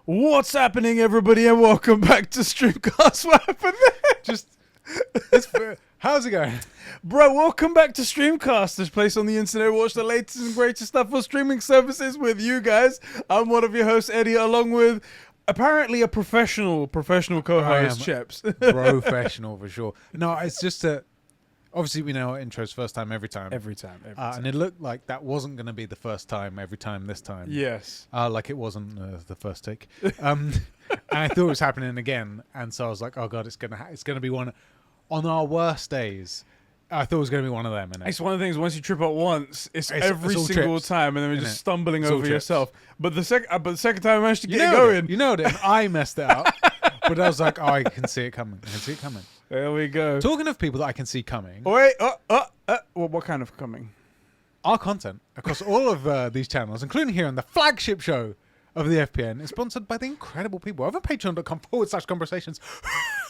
What's happening, everybody, and welcome back to Streamcast. What happened there? How's it going? Bro, welcome back to Streamcast, this place on the internet. Watch the latest and greatest stuff for streaming services with you guys. I'm one of your hosts, Eddie, along with apparently a professional co-host, Sheps. Professional for sure. No, it's just obviously we know our intros first time every time. Every time. And it looked like that wasn't going to be the first time every time this time. Yes. Like it wasn't the first take. And I thought it was happening again, and so I was like, oh god, it's gonna be one on our worst days. I thought it was going to be one of them. It's one of the things, once you trip up once, it's every single trips, time, and then you're just stumbling over trips. yourself. But the second time I managed to get it going. You know it, and I messed it up. But I was like, oh, I can see it coming. There we go. Talking of people that I can see coming. Wait, what kind of coming? Our content across all of these channels, including here on the flagship show of the FPN, is sponsored by the incredible people over patreon.com/conversations.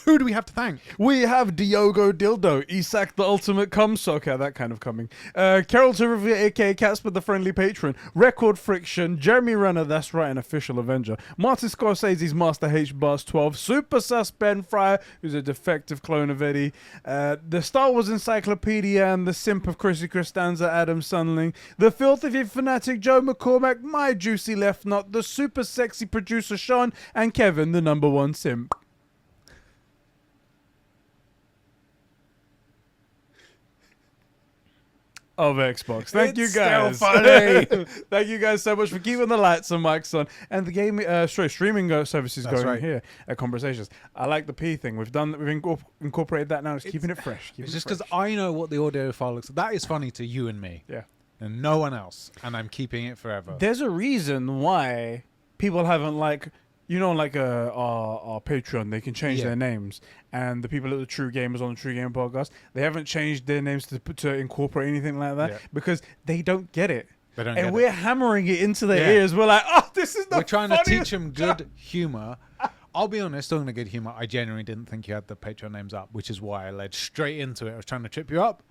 Who do we have to thank? We have Diogo Dildo, Isak the Ultimate Cum Socker, that kind of coming. Carol Revere, aka Casper the Friendly Patron, Record Friction, Jeremy Renner, that's right, an official Avenger, Martin Scorsese's Master H Bars 12, Super Sus Ben Fryer, who's a defective clone of Eddie, the Star Wars Encyclopedia and the Simp of Chrissy Christanza, Adam Sunling, the Filthy Fanatic Joe McCormack, My Juicy Left Nut, the super sexy producer Sean, and Kevin, the number one simp. Of Xbox. Thank you guys. So funny. Thank you guys so much for keeping the lights and mics on and the game streaming services That's going right. here at Conversations. I like the P thing. We've incorporated that now. It's keeping it fresh. It's just because I know what the audio file looks like. That is funny to you and me. Yeah. And no one else. And I'm keeping it forever. There's a reason why people haven't our Patreon, they can change their names, and the people at the True Gamers on the True Gamer podcast, they haven't changed their names to incorporate anything like that because they don't get it. And we're hammering it into their ears. We're like, oh, this is the We're trying to teach them good humor. I'll be honest, talking to good humor, I genuinely didn't think you had the Patreon names up, which is why I led straight into it. I was trying to trip you up.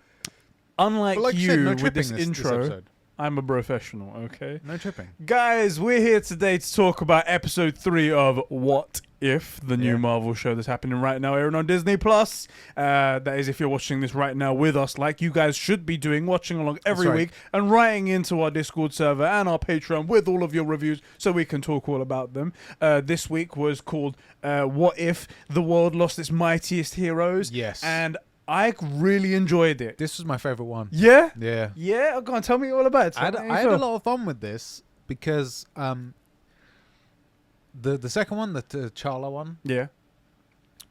Unlike like you said, no with this intro, this I'm a professional, okay? No tripping. Guys, we're here today to talk about episode 3 of What If, the new Marvel show that's happening right now airing on Disney+. That is, if you're watching this right now with us, like you guys should be doing, watching along every week and writing into our Discord server and our Patreon with all of your reviews so we can talk all about them. This week was called What If the World Lost Its Mightiest Heroes? Yes. And I really enjoyed it. This was my favorite one. Yeah? Yeah. Yeah? Go on, tell me all about it. I had a lot of fun with this because the second one, the T'Challa one,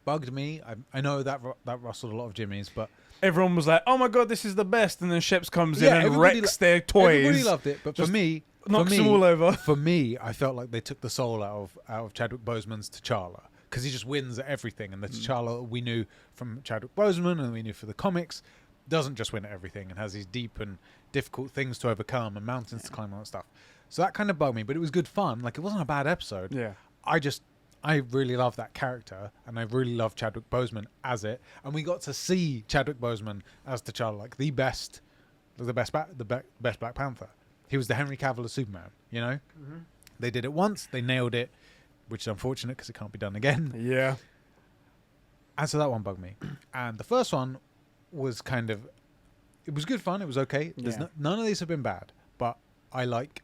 bugged me. I know that rustled a lot of jimmies, but everyone was like, "Oh my god, this is the best!" And then Sheps comes in and wrecks their toys. Everybody loved it, but for me, knocks them all over. For me, I felt like they took the soul out of Chadwick Boseman's T'Challa. Because he just wins at everything, and the T'Challa we knew from Chadwick Boseman and we knew for the comics doesn't just win at everything and has these deep and difficult things to overcome and mountains to climb and all that stuff. So that kind of bugged me, but it was good fun. Like, it wasn't a bad episode. Yeah. I really love that character, and I really love Chadwick Boseman as it, and we got to see Chadwick Boseman as T'Challa, like the best Black Panther. He was the Henry Cavill of Superman, you know? Mm-hmm. They did it once, they nailed it, which is unfortunate because it can't be done again. Yeah. And so that one bugged me. And the first one was it was good fun. It was okay. None of these have been bad, but I like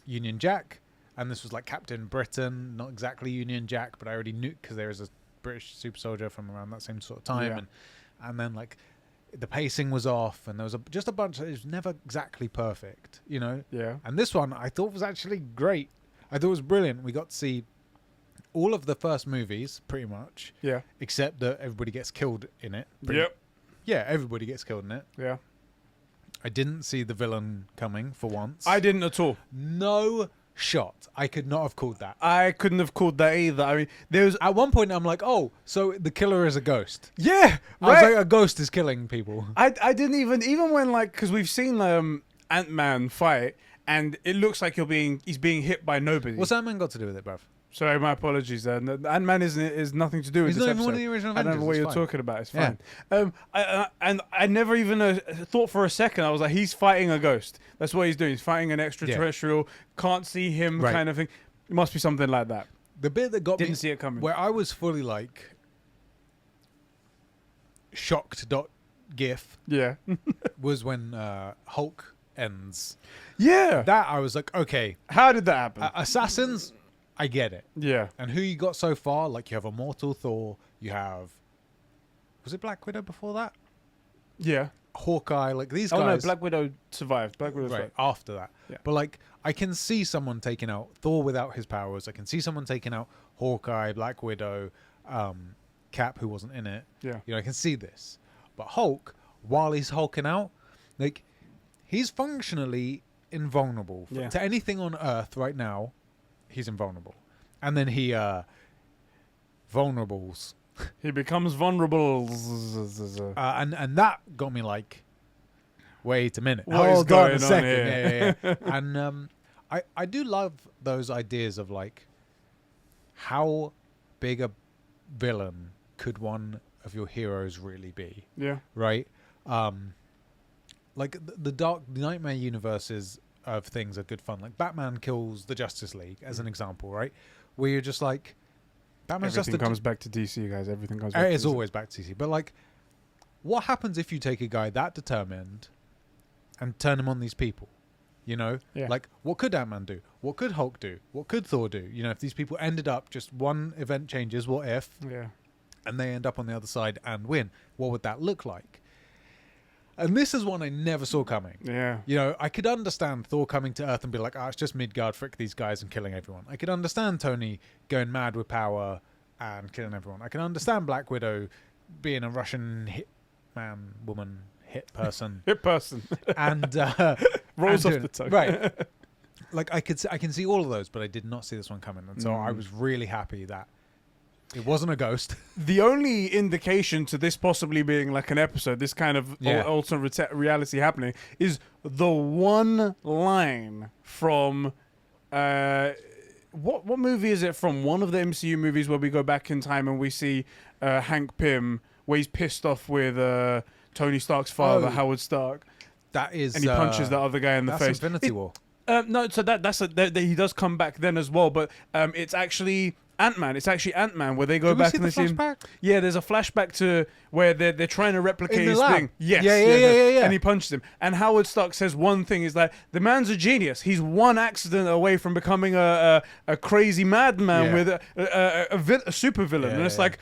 Union Jack, and this was like Captain Britain, not exactly Union Jack, but I already knew because there is a British super soldier from around that same sort of time. And then like the pacing was off, and there was just a bunch. It was never exactly perfect, you know? Yeah. And this one I thought was actually great. I thought it was brilliant. We got to see all of the first movies, pretty much. Yeah. Except that everybody gets killed in it. Yeah, everybody gets killed in it. Yeah. I didn't see the villain coming for once. I didn't at all. No shot. I could not have called that. I couldn't have called that either. I mean, there was at one point I'm like, oh, so the killer is a ghost. Yeah. I was like, a ghost is killing people. I didn't even when, like, because we've seen Ant-Man fight, and it looks like he's being hit by nobody. What's Ant-Man got to do with it, bruv? Sorry, my apologies. Ant-Man is nothing to do with He's this not even episode. one of the original I don't know Avengers. what It's you're fine. talking about. It's Yeah. fine. And I never even thought for a second. I was like, he's fighting a ghost. That's what he's doing. He's fighting an extraterrestrial. Can't see him, Right. kind of thing. It must be something like that. The bit that got Didn't me, see it coming. where I was fully like shocked.gif Yeah. was when Hulk ends. Yeah. That I was like, okay, How did that happen? assassins, I get it. Yeah. And who you got so far? Like you have Immortal Thor, you have, was it Black Widow before that? Yeah. Hawkeye, like these Oh no, guys. Black Widow survived. Black Widow Right, survived. after that. Yeah. But like I can see someone taking out Thor without his powers. I can see someone taking out Hawkeye, Black Widow, Cap, who wasn't in it. Yeah. You know, I can see this. But Hulk, while he's hulking out, like he's functionally invulnerable. Yeah. To anything on Earth right now, he's invulnerable. And then he vulnerables. He becomes vulnerable. And that got me like, wait a minute. What is Hold on a going on second. here? Yeah. And I do love those ideas of like how big a villain could one of your heroes really be, Yeah. right? Like the Nightmare universes of things are good fun. Like Batman kills the Justice League as an example, right? Where you're just like, Batman's Everything just a comes back to DC, guys. Everything comes back to it's DC. always back to DC. But like, what happens if you take a guy that determined and turn him on these people? You know, Yeah. like what could Ant-Man do? What could Hulk do? What could Thor do? You know, if these people ended up just one event changes, what if, Yeah. and they end up on the other side and win? What would that look like? And this is one I never saw coming. Yeah. You know, I could understand Thor coming to Earth and be like, it's just Midgard, frick these guys and killing everyone. I could understand Tony going mad with power and killing everyone. I can understand Black Widow being a Russian hit person. Hit person. And Rolls and off the tongue. Right. Like I can see all of those, but I did not see this one coming. And so I was really happy that it wasn't a ghost. The only indication to this possibly being like an episode, this kind of alternate reality happening, is the one line from what movie is it from? One of the MCU movies where we go back in time and we see Hank Pym, where he's pissed off with Tony Stark's father, Howard Stark, That is, and he punches the other guy in the face. Infinity War. No, so he does come back then as well, but it's actually Ant-Man. It's actually Ant-Man where they go Did we back see and the they see. flashback? Yeah, there's a flashback to where they're trying to replicate In the his lab. thing. Yes, Yeah. And he punches him. And Howard Stark says one thing: is that the man's a genius. He's one accident away from becoming a crazy madman with a super villain. And it's like,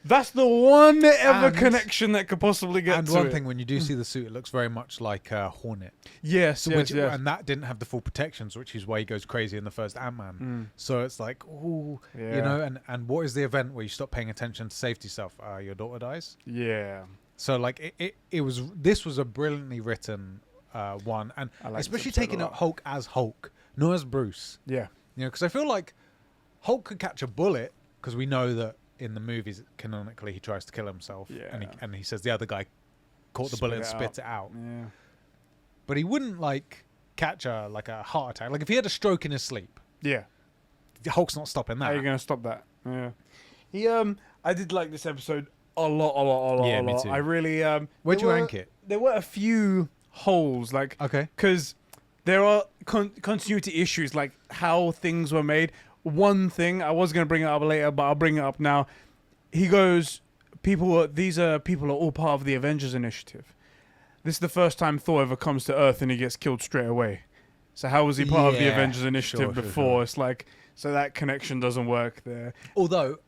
that's the one ever connection that could possibly get And to one it. thing, when you do see the suit, it looks very much like Hornet. Yes, yes. And that didn't have the full protections, which is why he goes crazy in the first Ant-Man. So it's like, ooh, you know, and what is the event where you stop paying attention to safety stuff? Your daughter dies. Yeah. So like this was a brilliantly written one, and especially taking out Hulk as Hulk, not as Bruce. Yeah. You know, because I feel like Hulk could catch a bullet, because we know that in the movies canonically he tries to kill himself. Yeah. And he says the other guy caught the bullet and spit it out. Yeah. But he wouldn't like catch a heart attack. Like if he had a stroke in his sleep, Yeah. Hulk's not stopping that. How are you going to stop that? Yeah. I did like this episode a lot. Yeah, me too. I really Where'd you rank it? There were a few holes, like, Okay. because there are continuity issues, like how things were made. One thing, I was going to bring it up later, but I'll bring it up now. He goes, these people are all part of the Avengers Initiative. This is the first time Thor ever comes to Earth and he gets killed straight away. So how was he part of the Avengers Initiative before? Sure. It's like, so that connection doesn't work there. Although,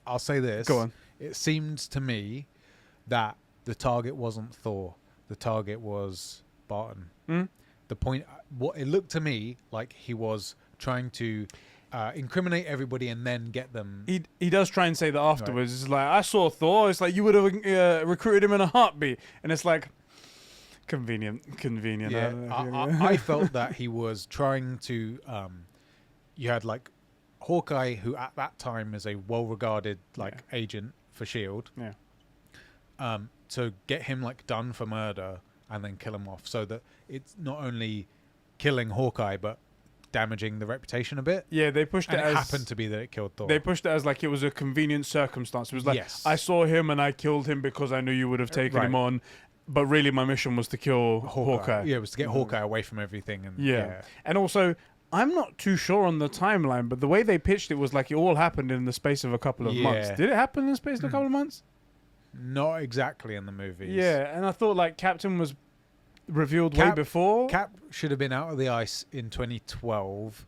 I'll say this. Go on. It seemed to me that the target wasn't Thor. The target was Barton. The point, what it looked to me like he was trying to incriminate everybody and then get them. He does try and say that afterwards. Right. It's like, I saw Thor. It's like, you would have recruited him in a heartbeat. And it's like, convenient. Yeah, I felt that he was trying to. You had like Hawkeye, who at that time is a well-regarded agent for Shield. Yeah. To get him like done for murder and then kill him off, so that it's not only killing Hawkeye but damaging the reputation a bit. Yeah, they pushed And it it as happened to be that it killed Thor. they pushed it as like it was a convenient circumstance. It was like Yes. I saw him and I killed him because I knew you would have taken him Right. on, but really my mission was to kill Hawkeye. Yeah, it was to get Hawkeye away from everything. And Yeah. And also, I'm not too sure on the timeline, but the way they pitched it was like it all happened in the space of a couple of months. Yeah. Did it happen in the space of a couple of months? Not exactly in the movies. Yeah, and I thought like Captain was revealed way before. Cap should have been out of the ice in 2012.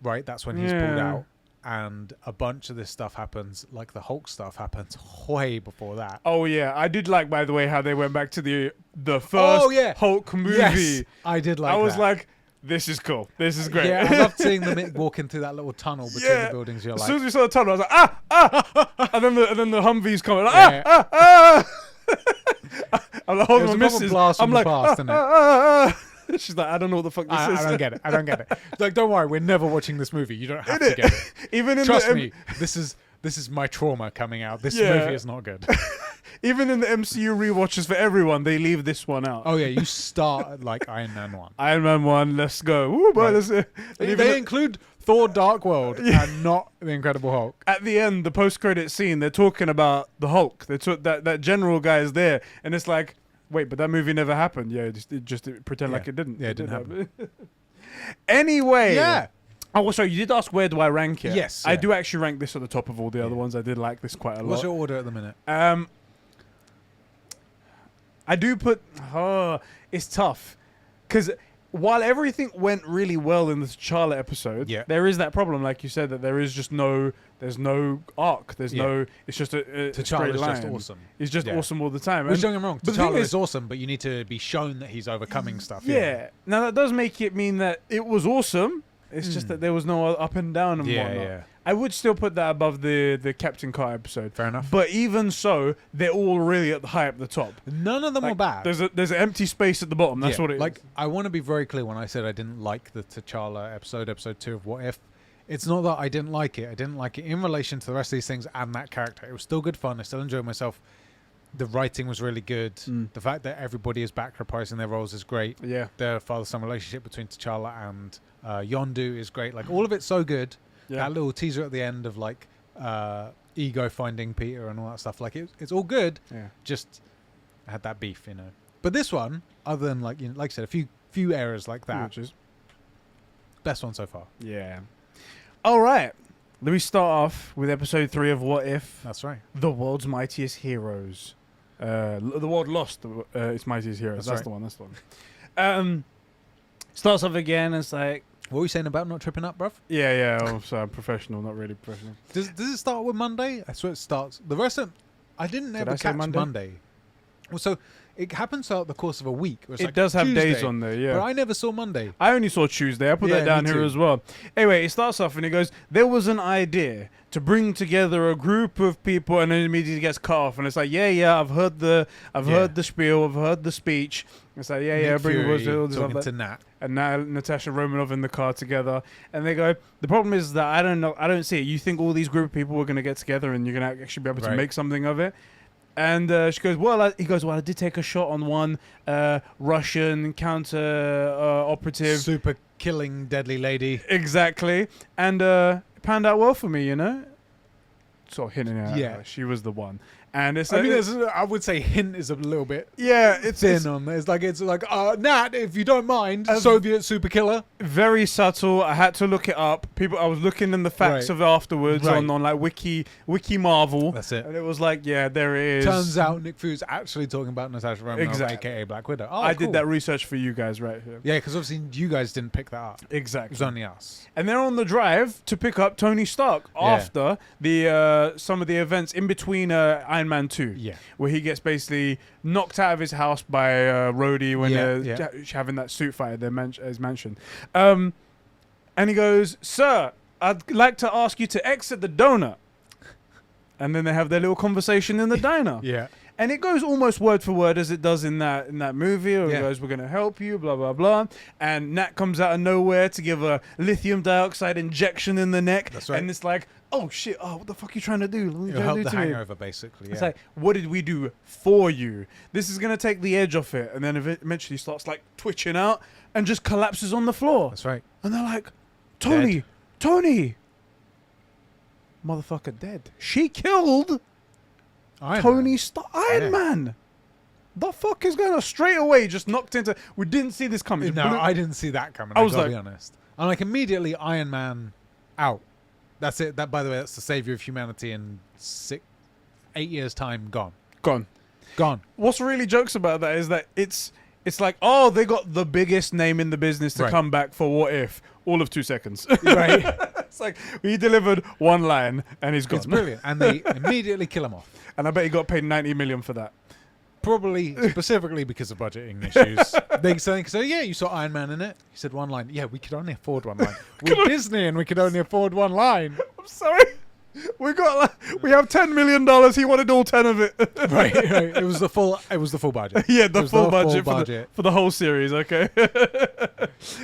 Right, that's when he's pulled Yeah. out. And a bunch of this stuff happens, like the Hulk stuff happens way before that. Oh yeah, I did like, by the way, how they went back to the first Hulk movie. Yes, I did like I was that. like, this is cool. This is great. Yeah, I loved seeing them walking through that little tunnel between Yeah. the buildings. You're As like, soon as we saw the tunnel, I was like, and then the Humvee's coming, Yeah. I'm like, it hold was on, a proper missus. blast from I'm the like, past, innit? She's like, I don't know what the fuck this I is. don't get it. I don't get it. It's like, don't worry, we're never watching this movie. You don't have to Innit? get it. Even in Trust the me, this is my trauma coming out. This Yeah. movie is not good. even in the MCU rewatches for everyone, they leave this one out. Oh yeah, you start at like Iron Man 1. Iron Man 1, let's go. Woo, boy, Right. let's, and They, even at- include Thor: Dark World and not the Incredible Hulk. at the end, the post-credit scene, they're talking about the Hulk. They took that general guy is there, and it's like, wait, but that movie never happened. Yeah, just pretend like it didn't. Yeah, it didn't happen. Anyway, Yeah. Oh, so you did ask where do I rank it? Yes, I yeah. do actually rank this at the top of all the other ones. I did like this quite a lot. What's your order at the minute? I do put. Oh, it's tough because while everything went really well in the T'Challa episode, Yeah. there is that problem, like you said, that there is just there's no arc. There's Yeah. no. It's just a T'Challa straight is line. just awesome. He's just Yeah. awesome all the time. Which And- don't get me wrong, but the thing T'Challa is- is awesome, but you need to be shown that he's overcoming stuff. Yeah. Now that does make it mean that it was awesome. It's just that there was no up and down and Yeah, whatnot. yeah. I would still put that above the Captain Carter episode. Fair enough. But even so, they're all really at the high at the top. None of them Like, are bad. There's an empty space at the bottom. That's Yeah, what it is. like, I want to be very clear when I said I didn't like the T'Challa episode 2 of What If. It's not that I didn't like it. I didn't like it in relation to the rest of these things and that character. It was still good fun. I still enjoyed myself. The writing was really good. The fact that everybody is back reprising their roles is great. Yeah. The father-son relationship between T'Challa and Yondu is great. Like, all of it's so good. Yeah. That little teaser at the end of like Ego finding Peter and all that stuff. Like, it's all good. Yeah. Just had that beef, you know. But this one, other than like I said, a few errors like that, Which is, best one so far. yeah. All right. Let me start off with episode 3 of What If. That's right. The world's mightiest heroes. The world lost its mightiest heroes. That's That's the one. That's the one. Starts off again. It's like, What were you saying about not tripping up, bruv? yeah. Oh, sorry, I'm professional, not really professional. Does it start with Monday? I swear it starts. The rest of I didn't ever I say catch Monday? Monday. Well, so it happens throughout the course of a week. Where it's It like does have days Tuesday, on there, yeah. But I never saw Monday. I only saw Tuesday. I put Yeah, that down me here too. as well. Anyway, it starts off and it goes, there was an idea to bring together a group of people, and then it immediately gets cut off. And it's like, yeah, I've heard the spiel, I've heard the speech. It's like, yeah, Nick bring Fury all this talking stuff to like- Nat. and now Natasha Romanoff in the car together, and they go, the problem is that I don't see it. You think all these group of people were going to get together and you're going to actually be able to Right. make something of it? And she goes, he goes, I did take a shot on one Russian counter operative. Super killing deadly lady. Exactly. And it panned out well for me, you know? Sort of hinting at Yeah. her. She was the one. And it's I like, mean, I would say hint is a little bit yeah, it's thin on there. It's like Nat, if you don't mind, As- Soviet super killer. very subtle. I had to look it up. I was looking in the facts Right. of it afterwards Right. on like Wiki Marvel. That's it. And it was like, yeah, there it is. Turns out Nick Fury's actually talking about Natasha Romanoff, Exactly. aka Black Widow. Oh, I cool. did that research for you guys right here. Yeah, because obviously you guys didn't pick that up. It Exactly. was only us. And they're on the drive to pick up Tony Stark after the some of the events in between Iron Man 2. Yeah. Where he gets basically knocked out of his house by Rhodey when they're having that suit fight at his mansion. And he goes, "Sir, I'd like to ask you to exit the donut." And then they have their little conversation in the diner. Yeah. And it goes almost word for word as it does in that movie. Or Yeah. it goes, "We're going to help you, blah, blah, blah." And Nat comes out of nowhere to give a lithium dioxide injection in the neck. That's right. And it's like, oh, shit. Oh, what the fuck are you trying to do? What are you It'll trying help to the do to me? hangover, basically. It's Yeah. like, what did we do for you? This is going to take the edge off it. And then eventually starts like twitching out. and just collapses on the floor. That's right. And they're like, Tony, Dead. Tony. Motherfucker dead. She killed Iron Man. The fuck is going on? Straight away, just knocked into... We didn't see this coming. No, I didn't see that coming. I was gotta like... be honest. I'm like, immediately, Iron Man out. That's it. That, by the way, that's the savior of humanity in 8 years' time. Gone. What's really jokes about that is that it's like, oh, they got the biggest name in the business to come back for What If. All of 2 seconds. Right. It's like, he delivered one line and he's gone. It's brilliant. And they immediately kill him off. And I bet he got paid $90 million for that. Probably specifically because of budgeting issues. They say, yeah, you saw Iron Man in it. He said one line. Yeah, we could only afford one line. We're Disney and we could only afford one line. I'm sorry. We have $10 million. He wanted all 10 of it. right. It was the full budget. Yeah, the full budget for the whole series. Okay.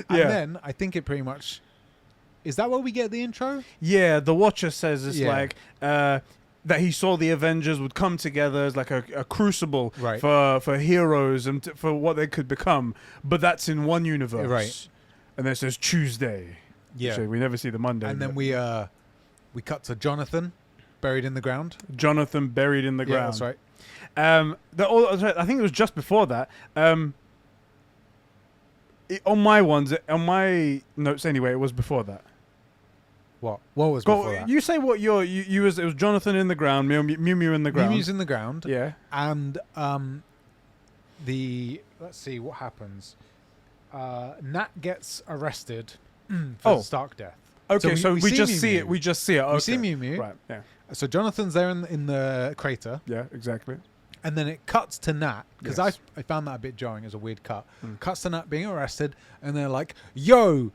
And then I think it pretty much is that where we get the intro? Yeah, the Watcher says it's like that he saw the Avengers would come together as like a crucible for heroes and for what they could become, but that's in one universe. Right. And then it says Tuesday. Yeah. So we never see the Monday. And then we cut to Jonathan buried in the ground. Jonathan buried in the ground. That's right. I think it was just before that. On my notes anyway, it was before that. What was before that? You say what you was. It was Jonathan in the ground, Mew Mew in the ground. Mew Mew's in the ground. Yeah. And let's see what happens. Nat gets arrested for the Stark death. Okay, so we just see it. We just see it. Okay. We see Mew Mew. Right. Yeah. So Jonathan's there in the crater. Yeah. Exactly. And then it cuts to Nat, because I found that a bit jarring as a weird cut. Cuts to Nat being arrested, and they're like, yo,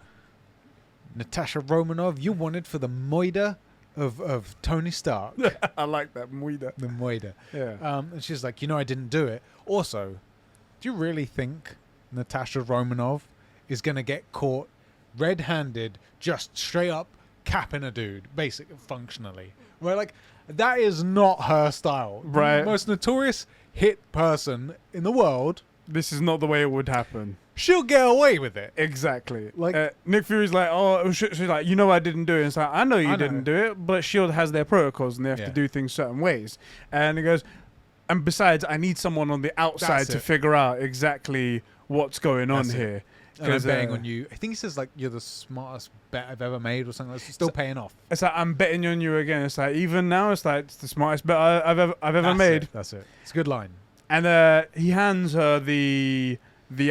Natasha Romanoff, you wanted for the moida of Tony Stark. I like that, moida. The moida. Yeah. And she's like, I didn't do it. Also, do you really think Natasha Romanoff is going to get caught red-handed, just straight up capping a dude, basically, functionally? Where, like, that is not her style. Right. The most notorious hit person in the world. This is not the way it would happen. She'll get away with it. Exactly. Like Nick Fury's like, oh, she's like, I didn't do it. It's like, I know you didn't do it, but S.H.I.E.L.D. has their protocols and they have to do things certain ways. And he goes, and besides, I need someone on the outside to figure out exactly what's going on here. And I'm betting on you. I think he says, like, you're the smartest bet I've ever made or something. That's still paying off. It's like, I'm betting on you again. It's like, even now, it's like, it's the smartest bet I've ever made. That's it. It's a good line. And he hands her the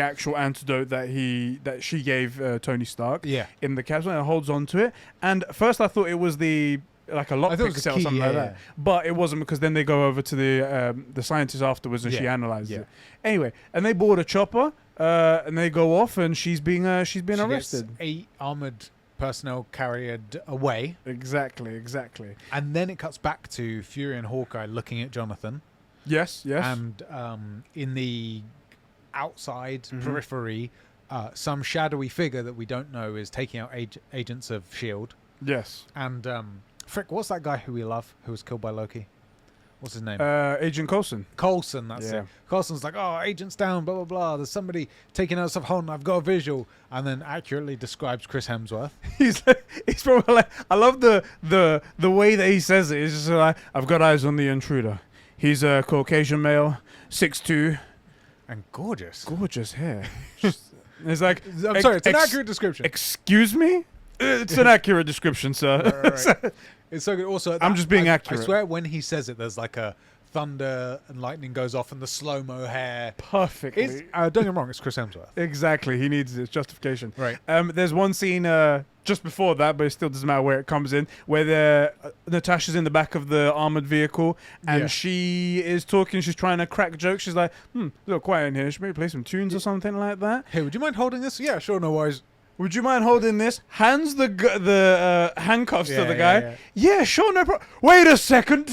actual antidote that she gave Tony Stark in the capsule, and holds on to it. And first I thought it was a lockpick cell or something like that. But it wasn't, because then they go over to the scientist afterwards and she analyzes it. Anyway, and they board a chopper and they go off, and she's being arrested. Gets 8 armored personnel carried away. Exactly. And then it cuts back to Fury and Hawkeye looking at Jonathan. Yes. And in the outside periphery, some shadowy figure that we don't know is taking out agents of S.H.I.E.L.D. Yes. And Frick, what's that guy who we love who was killed by Loki? What's his name? Agent Coulson. Coulson, that's it. Coulson's like, oh, agent's down, blah, blah, blah. There's somebody taking out stuff. Hold on, I've got a visual. And then accurately describes Chris Hemsworth. He's probably like, I love the way that he says it. He's just like, I've got eyes on the intruder. He's a Caucasian male, 6'2". And gorgeous. Gorgeous hair. It's like, I'm sorry, it's an accurate description. Excuse me? It's an accurate description, sir. Right. It's so good. Also, I'm just being accurate. I swear when he says it, there's like a thunder and lightning goes off and the slow-mo hair. Perfectly. Don't get me wrong, it's Chris Hemsworth. Exactly. He needs its justification. Right. There's one scene just before that, but it still doesn't matter where it comes in, where Natasha's in the back of the armored vehicle and she is talking. She's trying to crack jokes. She's like, a little quiet in here. Should maybe play some tunes or something like that. Hey, would you mind holding this? Yeah, sure, no worries. Would you mind holding this? Hands the handcuffs to the guy. Yeah, sure, no problem. Wait a second.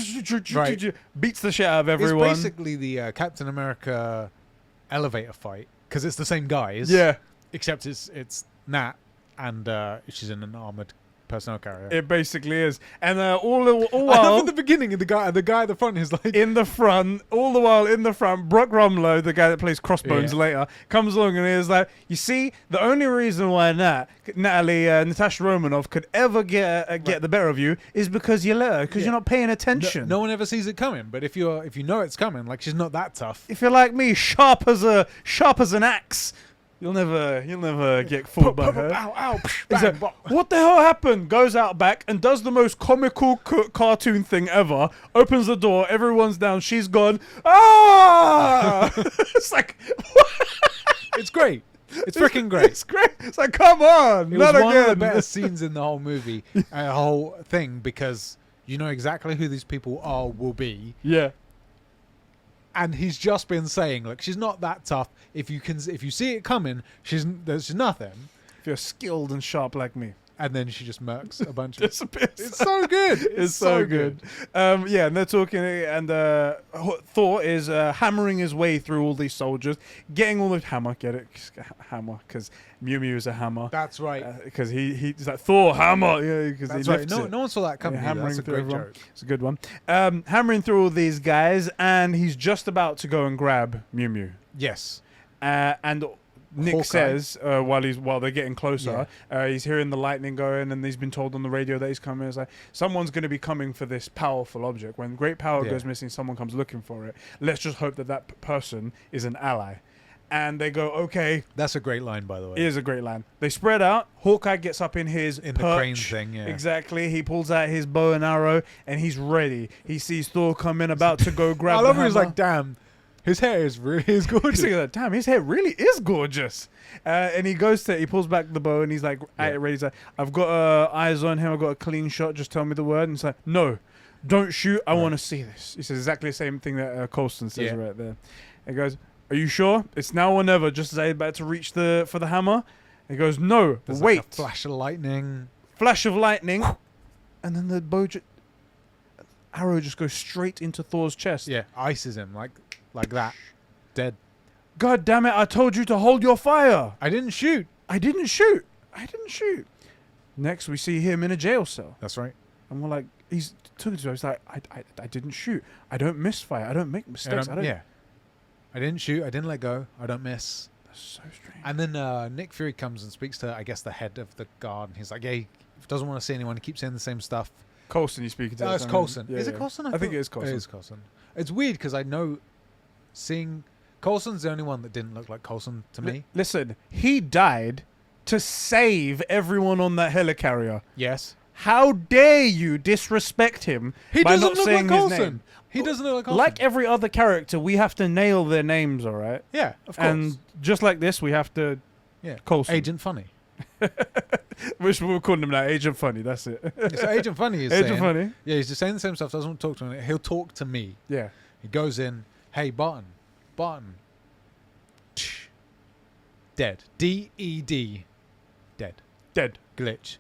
Right. Beats the shit out of everyone. It's basically the Captain America elevator fight, because it's the same guys. Yeah. Except it's Nat, and she's in an armored personnel carrier. It basically is. And all I love while in the beginning, the guy at the front is like, in the front, all the while in the front, Brock Rumlow, the guy that plays Crossbones Yeah. later, comes along and is like, you see, the only reason why Natasha Romanoff could ever get the better of you is because you let her, because you're not paying attention. no one ever sees it coming. But if you know it's coming, like she's not that tough. If you're like me, sharp as an axe, you'll never get fooled by her. Ow, ow, He's like, what the hell happened? Goes out back and does the most comical cartoon thing ever. Opens the door, everyone's down, she's gone. Ah! It's like, It's great. It's freaking great. It's great. It's like, come on, It not was one again. of the better scenes in the whole movie, whole thing, because you know exactly who these people will be. Yeah. And he's just been saying, look, she's not that tough. If you see it coming, there's nothing. If you're skilled and sharp like me. And then she just murks a bunch of. Disappears. It's so good. It's so good. Yeah, and they're talking, and Thor is hammering his way through all these soldiers, getting all the hammer. Get it? Hammer, because Mew Mew is a hammer. That's right. Because he's like Thor hammer. Yeah, because That's he right. lifts No it. one saw that coming. Yeah, hammering That's a through great everyone. joke. It's a good one. Hammering through all these guys, and he's just about to go and grab Mew Mew. Yes. And Nick Hawkeye. says while they're getting closer, he's hearing the lightning going, and he's been told on the radio that he's coming. It's like, someone's going to be coming for this powerful object. When great power goes missing, someone comes looking for it. Let's just hope that person is an ally. And they go, okay. That's a great line, by the way. It is a great line. They spread out. Hawkeye gets up in his In perch. the crane thing, yeah. Exactly. He pulls out his bow and arrow, and he's ready. He sees Thor come in, about to go grab I love the how he's hammer. like, damn, his hair is really He's gorgeous. thinking that, damn, his hair really is gorgeous. And he pulls back the bow, and he's like, at it ready. He's like, I've got eyes on him. I've got a clean shot. Just tell me the word. And it's like, no, don't shoot. I want to see this. He says exactly the same thing that Coulson says right there. He goes, are you sure? It's now or never. Just as I'm about to reach for the hammer. He goes, no, There's wait. like a flash of lightning. Flash of lightning. And then the arrow just goes straight into Thor's chest. Yeah, ices him like that. Dead. God damn it, I told you to hold your fire. I didn't shoot. I didn't shoot. Next, we see him in a jail cell. That's right. And we're like, he's talking to us. He's like, I didn't shoot. I don't misfire. I don't make mistakes. I didn't shoot. I didn't let go. I don't miss. That's so strange. And then Nick Fury comes and speaks to, I guess, the head of the guard. And he's like, yeah, he doesn't want to see anyone. He keeps saying the same stuff. Coulson, you speaking to? Oh, it's Coulson. Yeah, is it Coulson? I think it is Coulson. It is Coulson. It's weird because I know seeing Coulson's the only one that didn't look like Coulson to me. Listen, he died to save everyone on that helicarrier. Yes. How dare you disrespect him He by doesn't not look saying like his Coulson. name? He doesn't look like Coulson. Like every other character, we have to nail their names, all right? Yeah, of course. And just like this, we have to... yeah. Coulson. Agent Funny. Which we're calling him now, Agent Funny, that's it. So Agent Funny is Agent saying... Funny. Yeah, he's just saying the same stuff. Doesn't want to talk to him. He'll talk to me. Yeah. He goes in. Hey, Barton. Dead. D-E-D. Dead. Dead. Glitch.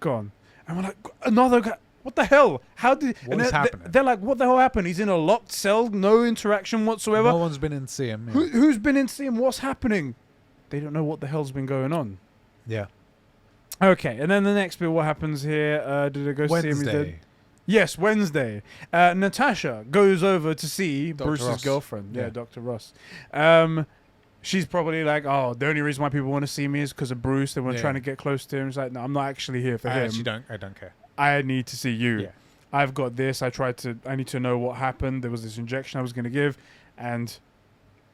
Gone. And we're like, another guy. What the hell? How did... What is happening? They're like, what the hell happened? He's in a locked cell, no interaction whatsoever. No one's been in to see him. Yeah. Who's been in to see him? What's happening? They don't know what the hell's been going on. Yeah. Okay, and then the next bit, what happens here? Did I go see him? He's dead. Wednesday. Yes, Wednesday. Natasha goes over to see Dr. Bruce's Ross. girlfriend. Yeah, Yeah. Dr. Ross. She's probably like, oh, the only reason why people want to see me is because of Bruce. They were Yeah. trying to get close to him. It's like, no, I'm not actually here for I him. actually don't. I don't care. I need to see you. Yeah. I've got this. I need to know what happened. There was this injection I was going to give, and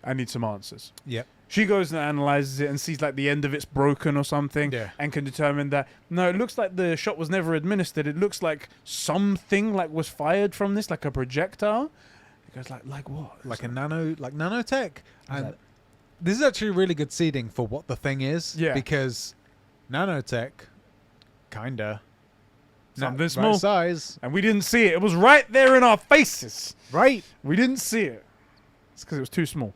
I need some answers. Yep. She goes and analyzes it and sees like the end of it's broken or something, Yeah. and can determine that no, it looks like the shot was never administered. It looks like something like was fired from this, like a projectile. It goes like what? Like a nanotech. And that- this is actually really good seeding for what the thing is. Yeah. Because nanotech, kinda. Something right small. size. And we didn't see it. It was right there in our faces. Right. We didn't see it. It's because it was too small.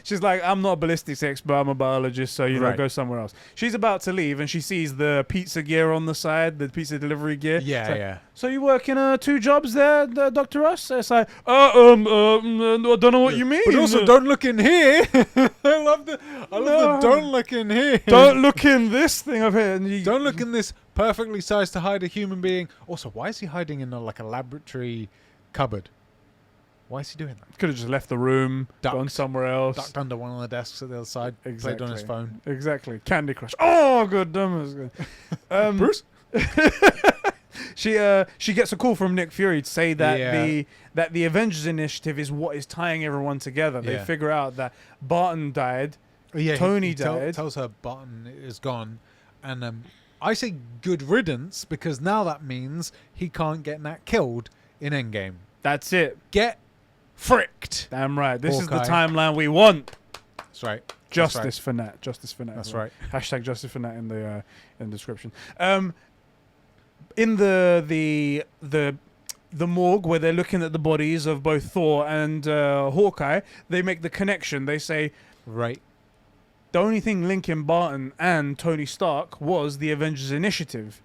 She's like, I'm not a ballistics expert, I'm a biologist, so, you know, go somewhere else. She's about to leave, and she sees the pizza gear on the side, the pizza delivery gear. Yeah, like, yeah. So you working 2 jobs there, Dr. Ross? It's like, I don't know what you mean. But also, don't look in here. I love the don't look in here. Don't look in this thing up here. And Don't look in this perfectly sized to hide a human being. Also, why is he hiding in a laboratory cupboard? Why is he doing that? Could have just left the room, gone somewhere else. Ducked under one of the desks at the other side. Exactly. Played on his phone. Exactly. Candy Crush. Oh, good damn. Bruce? She gets a call from Nick Fury to say that the Avengers Initiative is what is tying everyone together. They figure out that Barton died. Tony died. Tells her Barton is gone. And I say good riddance because now that means he can't get Nat killed in Endgame. That's it. Get fricked. Damn right. This Hawkeye. is the timeline we want. That's right. Justice for Nat. Justice for Nat. That's right. Hashtag justice for Nat in the description. In the morgue where they're looking at the bodies of both Thor and Hawkeye, they make the connection. They say, right. The only thing linking Barton and Tony Stark was the Avengers Initiative.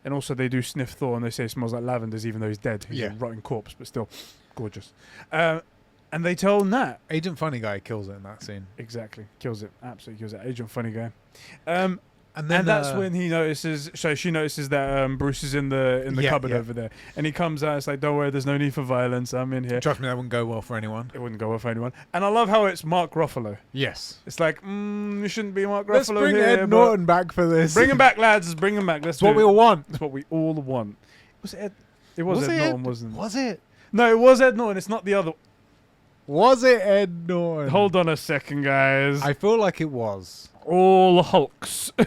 And also they do sniff Thor and they say it smells like lavenders even though he's dead. He's a rotting corpse, but still gorgeous. And they tell Nat. Agent Funny Guy kills it in that scene. Exactly. Kills it. Absolutely kills it. Agent Funny Guy. And that's when he notices. So she notices that Bruce is in the cupboard over there, and he comes out. It's like, don't worry, there's no need for violence. I'm in here. Trust me, that wouldn't go well for anyone. It wouldn't go well for anyone. And I love how it's Mark Ruffalo. Yes, it's like, it shouldn't be Mark Ruffalo. Let's bring here, Ed Norton back for this. Bring him back, lads. Bring him back. That's what we all want. That's what we all want. Was it Ed? It was Ed Norton, wasn't it? Was it? No, it was Ed Norton. It's not the other. Was it Ed Norton? Hold on a second, guys. I feel like it was. All Hulks. Lou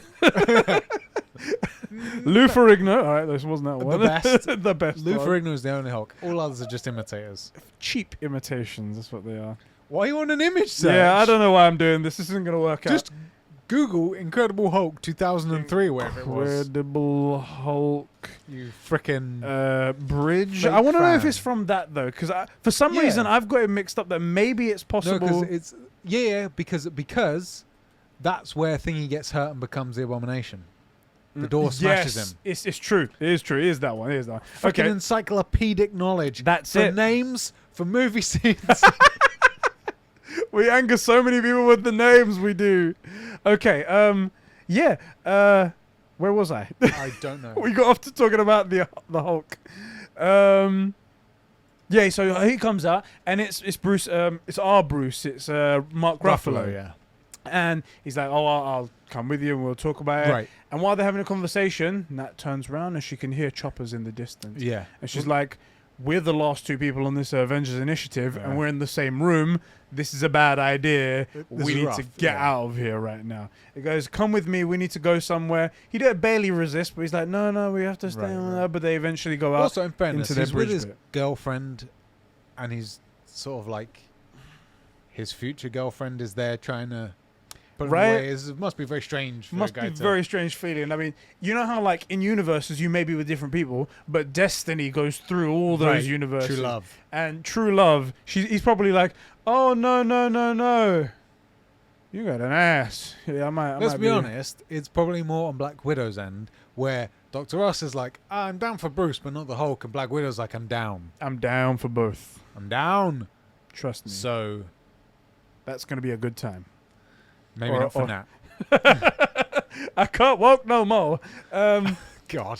Ferrigno. All right, this wasn't that one. The best. The best. Lou Ferrigno is the only Hulk. All others are just imitators. Cheap imitations. That's what they are. Why you want an image search? Yeah, I don't know why I'm doing this. This isn't going to work out. Just Google Incredible Hulk 2003, wherever it was. Incredible Hulk. You frickin' bridge. I want to know if it's from that though, because for some reason I've got it mixed up that maybe it's possible. No, because that's where Thingy gets hurt and becomes the Abomination. The door smashes him. It's true. It is true. It is that one. It is that one. Freaking encyclopedic knowledge. That's for it. Names, for movie scenes. We anger so many people with the names we do. Okay. Where was I? I don't know. We got off to talking about the Hulk. Yeah, so he comes out and it's Bruce. It's our Bruce. It's Mark Ruffalo. Yeah. And he's like, "Oh, I'll come with you and we'll talk about it." Right. And while they're having a conversation, Nat turns around and she can hear choppers in the distance. Yeah. And she's like, "We're the last 2 people on this Avengers Initiative, and we're in the same room. This is a bad idea. We need to get out of here right now." It goes, "Come with me. We need to go somewhere." He did barely resist, but he's like, "No, we have to stay on there." But they eventually go out. Also, in fairness, into he's their with bridge his girlfriend, and he's sort of like his future girlfriend is there trying to put him away. It must be very strange. For must be very strange feeling. I mean, you know how like in universes you may be with different people, but destiny goes through all those universes. True love. And true love, he's probably like, "Oh no, you got an ass." Yeah, I might. Let's be honest. It's probably more on Black Widow's end, where Dr. Ross is like, "I'm down for Bruce, but not the Hulk," and Black Widow's like, "I'm down. I'm down for both. I'm down. Trust me." So that's gonna be a good time. Maybe not for Nat. I can't walk no more. God.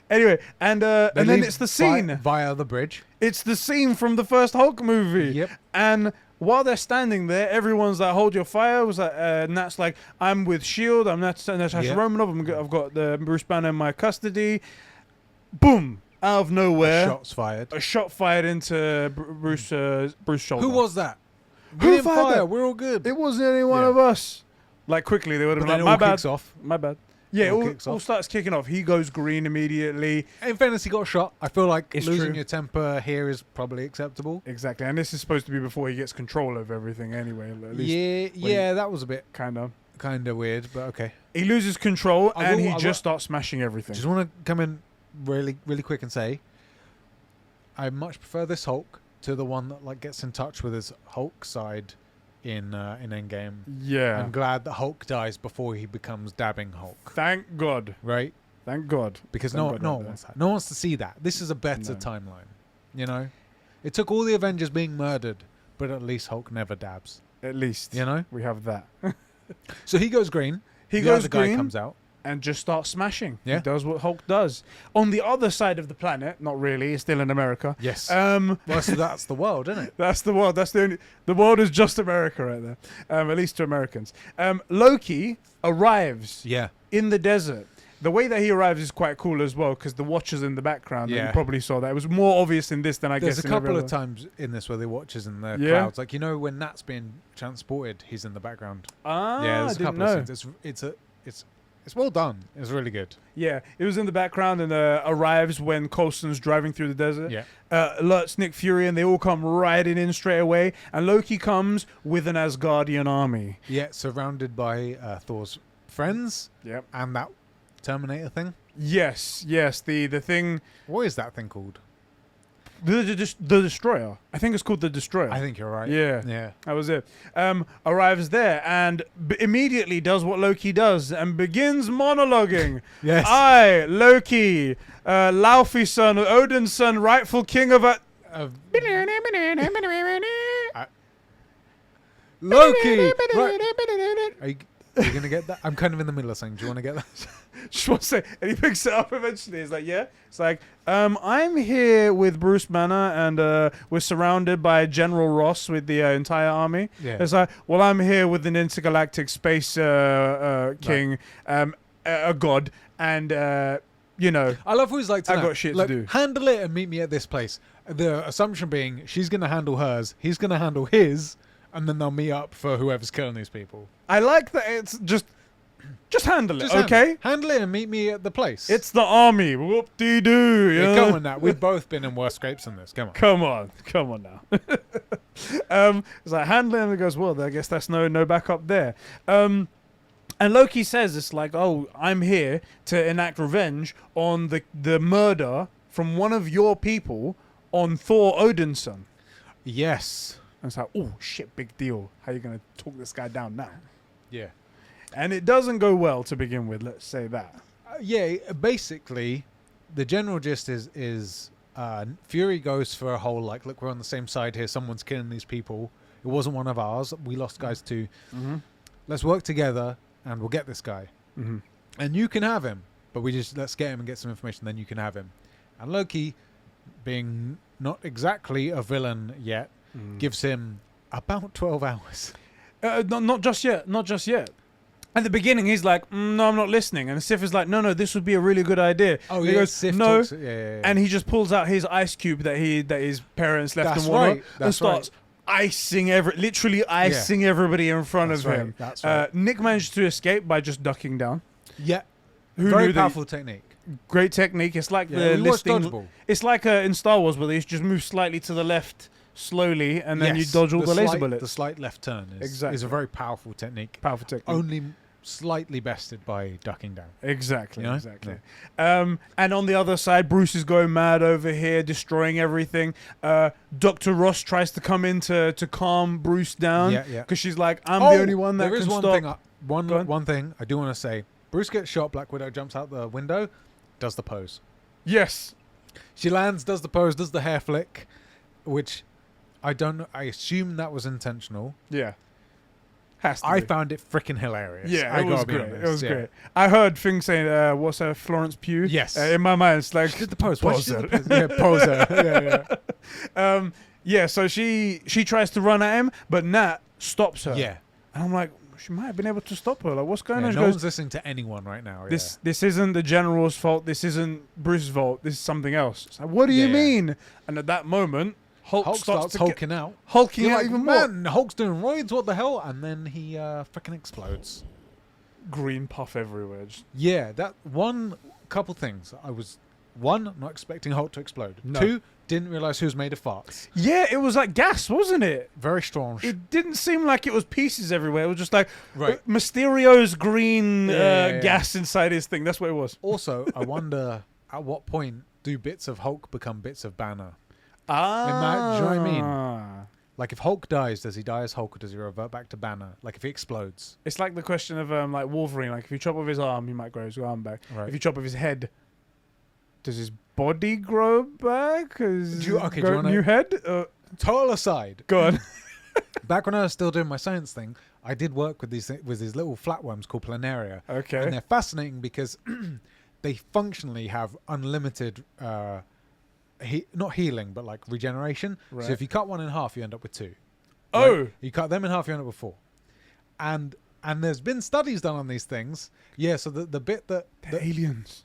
Anyway, and then it's the scene via the bridge. It's the scene from the first Hulk movie. Yep. And while they're standing there, everyone's like, "Hold your fire." Was like, Nat's like, "I'm with Shield. I'm Natasha Romanoff. I've got the Bruce Banner in my custody." Boom! Out of nowhere, A shot fired into Bruce's shoulder. Who was that? Who fired that? We're all good. It wasn't any one of us. Like quickly, they would have been like, "My bad." Kicks off. My bad. Yeah, it all starts kicking off. He goes green immediately. In fairness, he got shot. I feel like losing your temper here is probably acceptable. Exactly, and this is supposed to be before he gets control over everything anyway. At least that was a bit kind of weird, but okay. He loses control and he just starts smashing everything. Just want to come in really, really quick and say, I much prefer this Hulk to the one that like gets in touch with his Hulk side in Endgame. Yeah. I'm glad that Hulk dies before he becomes dabbing Hulk. Thank God. Right? Thank God. Because Thank no God one right wants that. No one wants to see that. This is a better timeline. You know? It took all the Avengers being murdered, but at least Hulk never dabs. At least. You know? We have that. So he goes green. He the goes other green guy comes out. and just starts smashing. Yeah. He does what Hulk does. On the other side of the planet, not really, it's still in America. Yes. Um, Well, so that's the world, isn't it? That's the world. That's the world is just America right there. At least to Americans. Loki arrives Yeah. in the desert. The way that he arrives is quite cool as well because the Watcher's in the background. Yeah. You probably saw that. It was more obvious in this than I There's guess a in every couple of other. times in this where the Watcher's in the Yeah. clouds. Like, you know, when Nat's being transported, he's in the background. Ah, Yeah, I there's a didn't couple know. of scenes. It's well done. It's really good. Yeah, it was in the background and arrives when Coulson's driving through the desert. Yeah. Alerts Nick Fury and they all come riding in straight away. And Loki comes with an Asgardian army. Yeah, surrounded by Thor's friends Yep. and that Terminator thing. Yes. The thing, What is that thing called? the Destroyer. I think it's called the Destroyer. I think you're right. Yeah. Yeah. That was it. Arrives there and immediately does what Loki does and begins monologuing. Yes. I, Loki, Laufey's son, Odin's son, rightful king of a... Loki! Right. Are you going to get that? I'm kind of in the middle of saying, do you want to get that? Just want to say, and he picks it up eventually. He's like, yeah. It's like, I'm here with Bruce Banner, and we're surrounded by General Ross with the entire army. Yeah. It's like, well, I'm here with an intergalactic space king, a god, and you know, I love who he's like, I got shit to do. Handle it and meet me at this place. The assumption being she's going to handle hers, he's going to handle his, and then they'll meet up for whoever's killing these people. I like that. It's just handle it, Just okay? Handle it and meet me at the place. It's the army. Whoop-de-doo. Yeah, Yeah, come on now. We've both been in worse scrapes than this. Come on. Come on now. It's like handling and it goes, well, I guess that's no backup there. And Loki says it's like, oh, I'm here to enact revenge on the murder from one of your people on Thor Odin's son. Yes. And it's like, oh shit, big deal. How you gonna talk this guy down now? Yeah. And it doesn't go well to begin with. Let's say that. Yeah. Basically, the general gist is Fury goes for a whole like, look, we're on the same side here. Someone's killing these people. It wasn't one of ours. We lost guys too. Mm-hmm. Let's work together and we'll get this guy. Mm-hmm. And you can have him, but let's get him and get some information. Then you can have him. And Loki, being not exactly a villain yet, gives him about 12 hours. Not just yet. Not just yet. At the beginning, he's like, no, I'm not listening. And Sif is like, no, this would be a really good idea. Oh, and yeah. he goes, Sif no. talks, yeah. And he just pulls out his ice cube that his parents left That's in water right. and starts icing literally icing everybody in front That's of right. him. That's right. Nick managed to escape by just ducking down. Yeah. Who Very knew that? powerful technique. Great technique. It's like Yeah, the we watched listing. Dodgeball. It's like in Star Wars where they just move slightly to the left slowly and then Yes, you dodge all the laser slight- bullets. The slight left turn is Exactly. a very powerful technique. Powerful technique. Only slightly bested by ducking down. Exactly, You know? exactly. And on the other side, Bruce is going mad over here, destroying everything. Dr. Ross tries to come in to calm Bruce down. Yeah. Because she's like, I'm the only one that there is can one stop. thing. Go on. One thing I do want to say. Bruce gets shot. Black Widow jumps out the window, does the pose. Yes. She lands, does the pose, does the hair flick, which I don't know. I assume that was intentional. Yeah. Has to I be. found it freaking hilarious. Yeah, I it was gotta be great. honest, It was yeah. great. I heard things saying, what's her, Florence Pugh? Yes. In my mind, it's like, She did the pose. Why did she do Poser. the pose? Yeah, poser. yeah. Yeah, so she tries to run at him, but Nat stops her. Yeah. And I'm like, she might have been able to stop her. Like, what's going Yeah, on? She no goes, one's listening to anyone right now. This isn't the general's fault. This isn't Bruce's fault. This is something else. It's like, what do you Yeah. mean? And at that moment, Hulk starts to hulking out. hulking You're out like, even more. man, Hulk's doing roids, what the hell? And then he freaking explodes. Green puff everywhere. Just- Yeah, that one couple things. I was, one, not expecting Hulk to explode. No. Two, didn't realize he was made of farts. Yeah, it was like gas, wasn't it? Very strong. It didn't seem like it was pieces everywhere. It was just like Right. Mysterio's green Yeah. gas inside his thing. That's what it was. Also, I wonder at what point do bits of Hulk become bits of Banner? Ah. Do you know what I mean? Like, if Hulk dies, does he die as Hulk or does he revert back to Banner? Like, if he explodes. It's like the question of like Wolverine. Like, if you chop off his arm, he might grow his arm back. Right. If you chop off his head, does his body grow back? Do you wanna- new head? Total aside. Go on. Back when I was still doing my science thing, I did work with these little flatworms called planaria. Okay. And they're fascinating because they functionally have unlimited, not healing, but like regeneration. Right. So if you cut one in half, you end up with two. Oh. Right? You cut them in half, you end up with four. And there's been studies done on these things. Yeah, so the bit that aliens.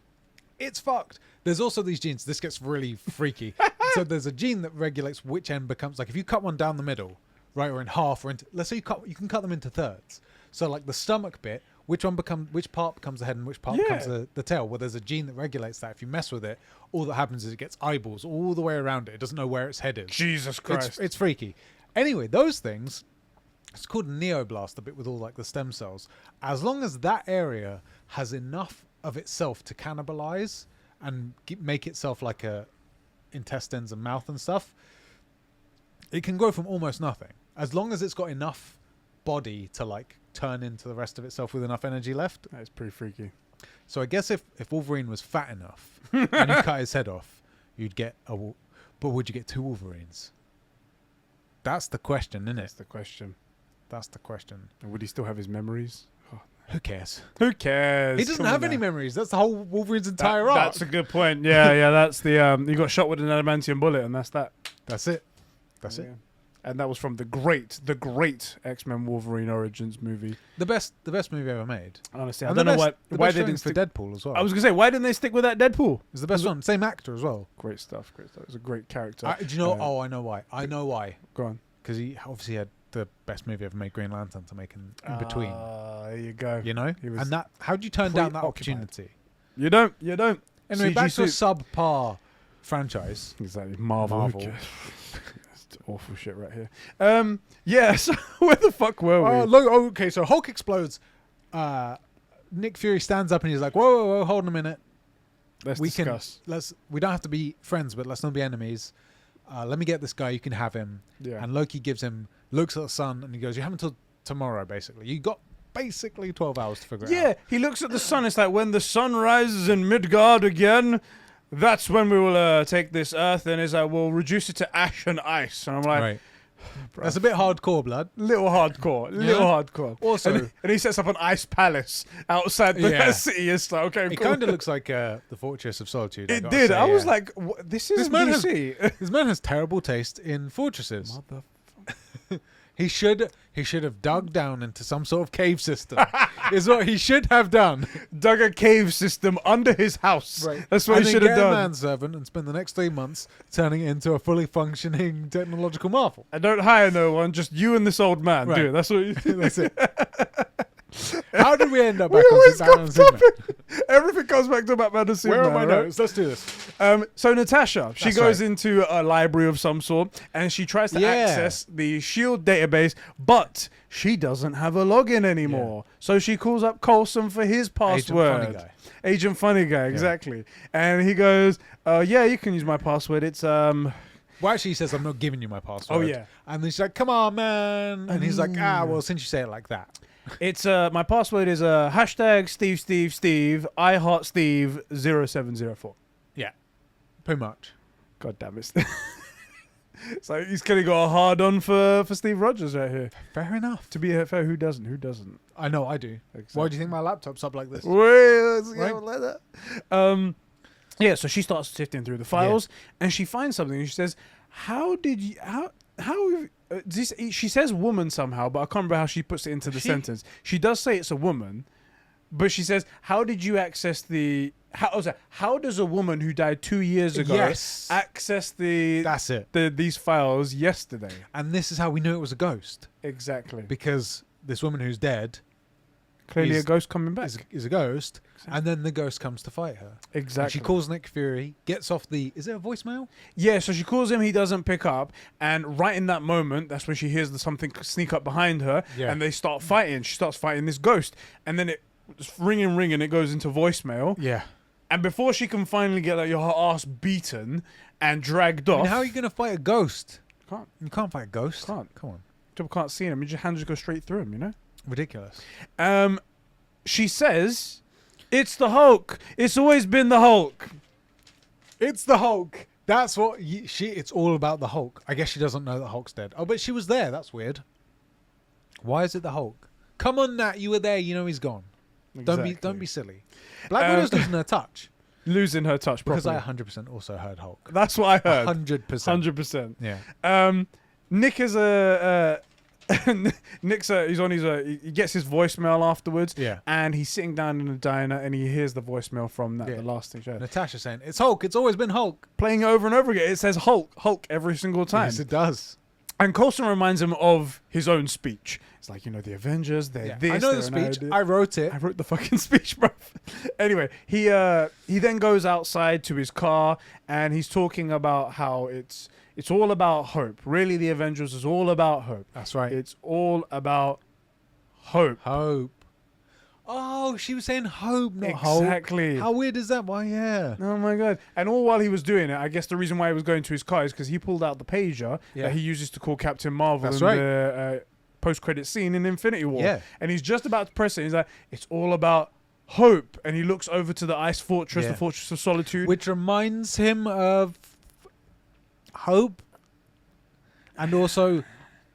it's fucked. There's also these genes. This gets really freaky. So there's a gene that regulates which end becomes, like, if you cut one down the middle, right, or in half, or into, let's say you can cut them into thirds. So like the stomach bit, which part becomes the head and which part becomes the tail. Well, there's a gene that regulates that. If you mess with it, all that happens is it gets eyeballs all the way around it. It doesn't know where its head is. Jesus Christ. It's freaky. Anyway, those things, it's called neoblast, the bit with all like the stem cells. As long as that area has enough of itself to cannibalize and make itself like intestines and mouth and stuff, it can grow from almost nothing. As long as it's got enough body to like turn into the rest of itself with enough energy left. That's pretty freaky. So I guess if Wolverine was fat enough and you cut his head off, you'd get but would you get two Wolverines? That's the question, isn't it? That's the question. That's the question. And would he still have his memories? Who cares? Who cares? He doesn't have any memories. That's the whole Wolverine's entire arc. That's a good point. Yeah, that's the he got shot with an adamantium bullet, and that's that. That's it. That's it. And that was from the great X-Men Wolverine Origins movie. The best movie ever made. Honestly, I don't know why they didn't for stick. Deadpool as well. I was gonna say, why didn't they stick with that Deadpool? It's the best one. Same actor as well. Great stuff. It was a great character. Do you know? I know why. I know why. Go on. Because he obviously had the best movie ever made, Green Lantern, to make in between. There you go. You know? And that, how do you turn down that opportunity? You don't. Anyway, CG back to a suit. subpar franchise. Exactly. Marvel. That's awful shit right here. Yeah, so where the fuck were we? Okay, so Hulk explodes. Nick Fury stands up and he's like, whoa, hold on a minute. Let's discuss. We don't have to be friends, but let's not be enemies. Let me get this guy. You can have him. Yeah. And Loki looks at the sun and he goes, you have until tomorrow, basically. You got basically 12 hours to figure it out. Yeah, he looks at the sun. It's like, when the sun rises in Midgard again, that's when we will take this Earth, and we'll reduce it to ash and ice. And I'm like, right. That's a bit hardcore, blood. Little hardcore. Also, and he sets up an ice palace outside the city. It's like, okay, it cool. kind of looks like the Fortress of Solitude. It did. I was like, this is DC. This man has terrible taste in fortresses. Mother. He should have dug down into some sort of cave system. Is what he should have done. Dug a cave system under his house. Right. That's what he should have done. A manservant and spend the next 3 months turning it into a fully functioning technological marvel. And don't hire no one, just you and this old man. Right. Do it. That's what you do. That's it. How did we end up back on Batman and Superman? Everything comes back to Batman and Superman. Where are my right? notes? Let's do this. So Natasha, she That's goes right. into a library of some sort, and she tries to access the S.H.I.E.L.D. database, but she doesn't have a login anymore. Yeah. So she calls up Coulson for his password. Agent Funny Guy, exactly. Yeah. And he goes, yeah, you can use my password. It's Well, actually, he says, I'm not giving you my password. Oh, yeah. And then she's like, come on, man. And he's like, well, since you say it like that. It's my password is hashtag Steve I heart Steve 0704. Yeah, pretty much. God damn it! It's like he's kind of got a hard on for Steve Rogers right here. Fair enough. To be fair, who doesn't? Who doesn't? I know I do. Exactly. Why do you think my laptop's up like this? Let's go like that. Yeah. So she starts sifting through the files and she finds something and she says, "How did you how?" She says woman somehow, but I can't remember how she puts it into the sentence. She does say it's a woman, but she says, how did you access the... How does a woman who died 2 years ago access these files yesterday? And this is how we knew it was a ghost. Exactly. Because this woman who's dead... Clearly a ghost coming back. Is a ghost, and then the ghost comes to fight her. Exactly. And she calls Nick Fury, gets off the... Is it a voicemail? Yeah, so she calls him, he doesn't pick up, and right in that moment, that's when she hears something sneak up behind her, and they start fighting. She starts fighting this ghost, and then it's ringing, it goes into voicemail. Yeah. And before she can finally get her ass beaten, and dragged I off. mean, how are you going to fight a ghost? Can't. You can't fight a ghost. Can't. Come on. People can't see him. Your hands just go straight through him, you know? Ridiculous. She says, it's the Hulk. It's always been the Hulk. It's the Hulk. That's what it's all about the Hulk. I guess she doesn't know that Hulk's dead. Oh, but she was there. That's weird. Why is it the Hulk? Come on, Nat. You were there. You know he's gone. Exactly. Don't be silly. Black Widow's losing her touch. Losing her touch Because properly. I 100% also heard Hulk. That's what I heard. 100%. 100%. Yeah. Nick is he's on his he gets his voicemail afterwards. Yeah. And he's sitting down in a diner and he hears the voicemail from that, Yeah. the last thing she heard. Natasha saying, it's Hulk. It's always been Hulk. Playing over and over again. It says Hulk every single time. Yes, it does. And Coulson reminds him of his own speech. It's like, the Avengers, they're Yeah. this. I know they're the an speech. idea. I wrote it. I wrote the fucking speech, bro. Anyway, he then goes outside to his car and he's talking about how it's all about hope. Really, the Avengers is all about hope. That's right. It's all about hope. Hope. Oh, she was saying hope, not hope. Exactly. How weird is that? Why, yeah. Oh my god! And all while he was doing it, I guess the reason why he was going to his car is because he pulled out the pager that he uses to call Captain Marvel That's in right. the post-credit scene in Infinity War. Yeah. And he's just about to press it. He's like, "It's all about hope," and he looks over to the ice fortress, Yeah. the Fortress of Solitude, Which reminds him of hope. And also,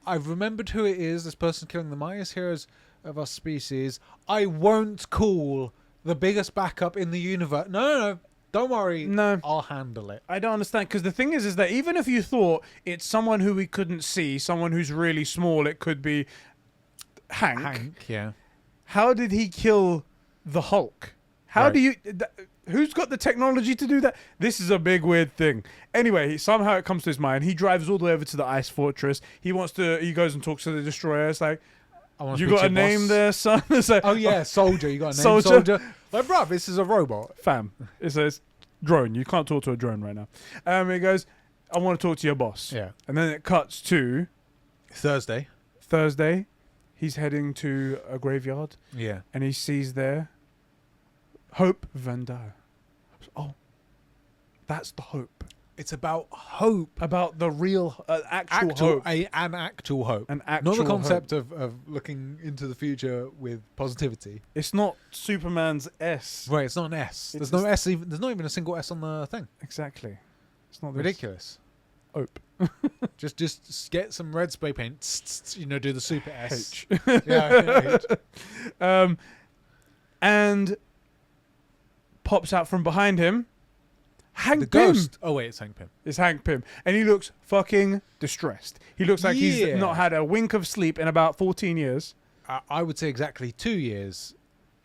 I've remembered who it is. This person killing the mightiest heroes of our species. I won't call the biggest backup in the universe. No. Don't worry. No. I'll handle it. I don't understand, because the thing is that even if you thought it's someone who we couldn't see, someone who's really small, it could be Hank. Yeah. How did he kill the Hulk? How Right. do you? Who's got the technology to do that? This is a big weird thing. Anyway, somehow it comes to his mind. He drives all the way over to the ice fortress. He goes and talks to the destroyer. It's like, you got a name there, son? It's like, Oh yeah, soldier. You got a name, Soldier. soldier. Like, bruv, this is a robot. fam. It's a drone. You can't talk to a drone right now. He goes, I want to talk to your boss. Yeah. And then it cuts to Thursday. Thursday. He's heading to a graveyard. Yeah. And he sees there Hope Van Dyne. Oh, that's the hope. It's about hope. About the real, actual hope. An actual hope. An actual Not the hope. concept of looking into the future with positivity. It's not Superman's S. Right, it's not an S. It's There's no S. Even there's not even a single S on the thing. Exactly. It's not this. Ridiculous. Hope. just get some red spray paint. Do the super S. H. Yeah. H. And pops out from behind him. Hank The Pym. ghost. Oh wait, it's Hank Pym. It's Hank Pym. And he looks fucking distressed. He looks like he's Yeah. not had a wink of sleep in about 14 years. I would say exactly 2 years.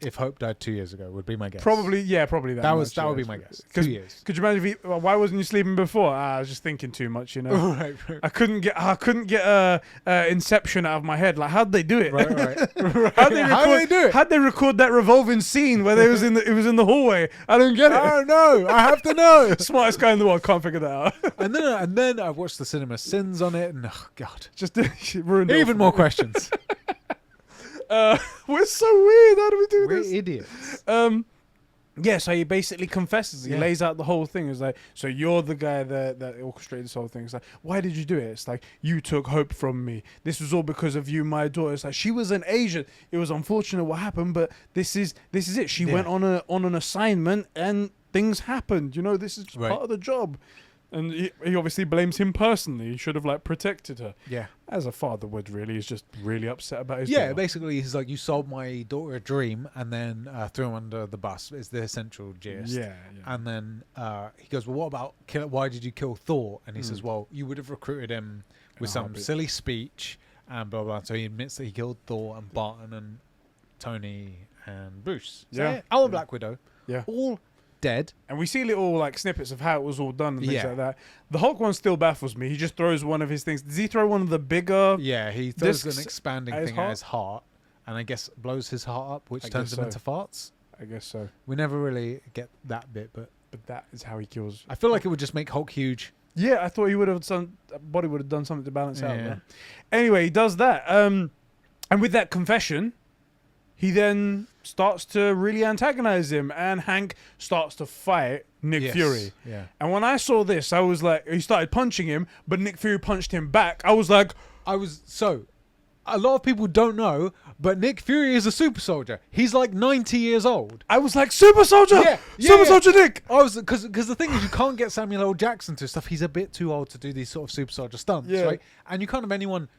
If Hope died 2 years ago, would be my guess. Probably that. That would be my guess. 2 years. Could you imagine why wasn't you sleeping before? I was just thinking too much, Right. I couldn't get Inception out of my head. Like, how'd they do it? Right. How'd they How do they do it? How'd they record that revolving scene where it was in the hallway? I don't get it. I don't know. I have to know. Smartest guy in the world can't figure that out. and then I watched the Cinema Sins on it, and oh god, Just ruined it. even more questions. We're so weird. How do we do We're this? idiots. Yeah, so he basically confesses. He Yeah. lays out the whole thing. It's like, so you're the guy that orchestrated this whole thing. It's like, why did you do it? It's like, you took hope from me. This was all because of you, my daughter. It's like, she was an agent. It was unfortunate what happened, but this is it. She Yeah. went on an assignment and things happened. This is just Right. part of the job. And he obviously blames him personally. He should have protected her. Yeah. As a father would really. He's just really upset about his Yeah, daughter. basically, he's like, you sold my daughter a dream and then threw him under the bus. Is the essential gist. Yeah. And then he goes, well, what about why did you kill Thor? And he says, well, you would have recruited him with a some heartbeat. silly speech and blah, blah. So he admits that he killed Thor and Barton and Tony and Bruce. So, Yeah. Our Black Widow. Yeah. All dead. And we see little snippets of how it was all done and things Yeah. like that. The Hulk one still baffles me. He just throws one of his things. Does he throw one of the bigger? Yeah, he throws discs an expanding at his thing heart? at his heart and I guess blows his heart up, which I turns guess him so. into farts. I guess so. We never really get that bit, but But that is how he kills. I feel like it would just make Hulk huge. Yeah, I thought he would have body would have done something to balance out. Yeah. But anyway, he does that. And with that confession, he then starts to really antagonize him, and Hank starts to fight Nick Yes. Fury. Yeah. And when I saw this, I was like, he started punching him, but Nick Fury punched him back. I was like, A lot of people don't know, but Nick Fury is a super soldier. He's like 90 years old. Super Soldier! Yeah, Super yeah. Soldier Nick! Because the thing is, you can't get Samuel L. Jackson to stuff. He's a bit too old to do these sort of super soldier stunts, Yeah. right? And you can't have anyone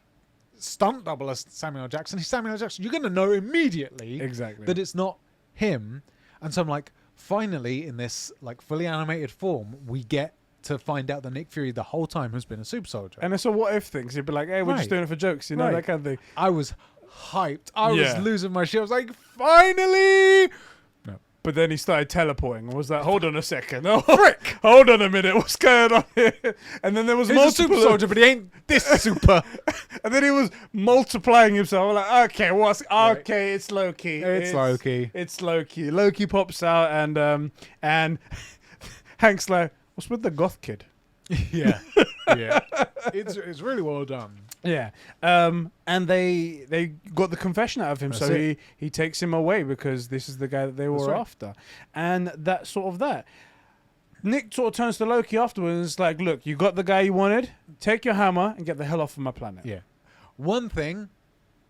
stunt double as Samuel L. Jackson. He's Samuel L. Jackson. You're going to know immediately Exactly. that it's not him. And so I'm like, finally, in this like fully animated form, we get to find out that Nick Fury the whole time has been a super soldier. And it's a what if thing. So you'd be like, hey, we're just Right. doing it for jokes, you know, Right. that kind of thing. I was hyped. I Yeah. was losing my shit. I was like, finally! No. But then he started teleporting. I was like, hold on a second. Oh, frick! Hold on a minute. What's going on here? And then there was He's a multiple. super soldier, but he ain't this super. And then he was multiplying himself. I'm like, okay, okay, it's Loki. It's Loki. It's Loki. Loki pops out and Hank's like, what's with the goth kid? Yeah. Yeah. It's really well done. Yeah. And they got the confession out of him, That's so it. he takes him away because this is the guy that they were right. after. And that's sort of that. Nick sort of turns to Loki afterwards and is like, look, you got the guy you wanted, take your hammer and get the hell off of my planet. Yeah. One thing,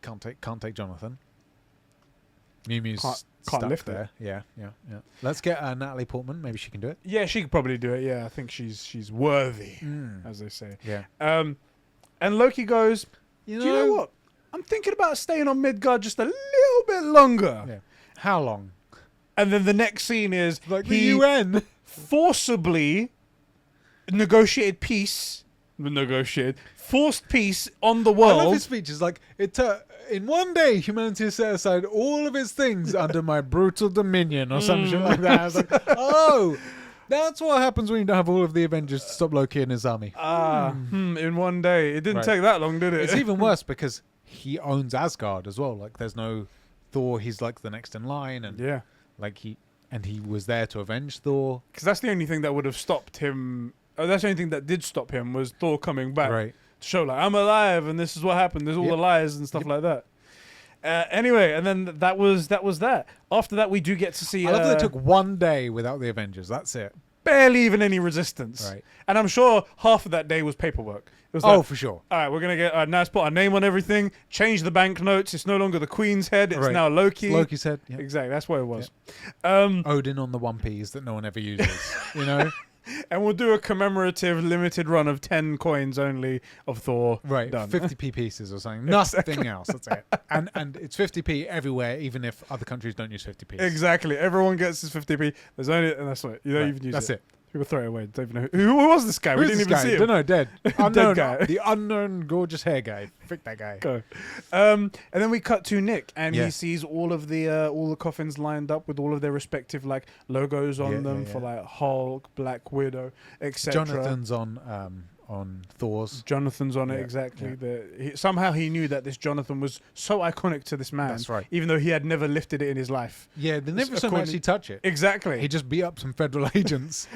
can't take Jonathan. Mew Mew's Can't stuck lift there. Yeah. Let's get Natalie Portman. Maybe she can do it. Yeah, she could probably do it. Yeah, I think she's worthy, as they say. Yeah. And Loki goes, You do you know what? I'm thinking about staying on Midgard just a little bit longer. Yeah. How long? And then the next scene is Like the he UN. forcibly forced peace on the I love world. his speech. It's like, in one day, humanity has set aside all of its things under my brutal dominion or some shit like that. I was like, oh, that's what happens when you don't have all of the Avengers to stop Loki and his army. In one day. It didn't Right. take that long, did it? It's even worse because he owns Asgard as well. Like, there's no Thor. He's like the next in line, and Yeah. like he was there to avenge Thor. Because that's the only thing that would have stopped him. That's the only thing that did stop him was Thor coming back. Right. To show like I'm alive and this is what happened. There's all Yep. the lies and stuff like that. Anyway, and then that was that. After that, we do get to see I love that it took one day without the Avengers. That's it. barely even any resistance. Right. And I'm sure half of that day was paperwork. It was like, Oh, for sure. all right, we're gonna get now let's put our name on everything. Change the banknotes. It's no longer the Queen's head. It's Right. now Loki. Loki said, yeah. Exactly. That's what it was. Odin on the One Piece that no one ever uses. You know. And we'll do a commemorative limited run of 10 coins only of Thor. Right, Done. 50p pieces or something. Nothing else. That's it. And it's 50p everywhere, even if other countries don't use 50p. Exactly. Everyone gets his 50p. There's only, and that's it. You don't Right, even use that's it. People throw it away. Don't even know who was this guy. We didn't even see him. Don't know. Dead. Unknown guy. The unknown gorgeous hair guy. Frick that guy. Go. And then we cut to Nick, and Yeah. he sees all the coffins lined up with all of their respective like logos on Yeah, them yeah, for yeah. like Hulk, Black Widow, etc. Jonathan's on Thor's. Jonathan's on it, Yeah, exactly. yeah. Somehow he knew that this Jonathan was so iconic to this man. That's right. Even though he had never lifted it in his life. Yeah, they never It's saw him according- actually touch it. Exactly. He just beat up some federal agents.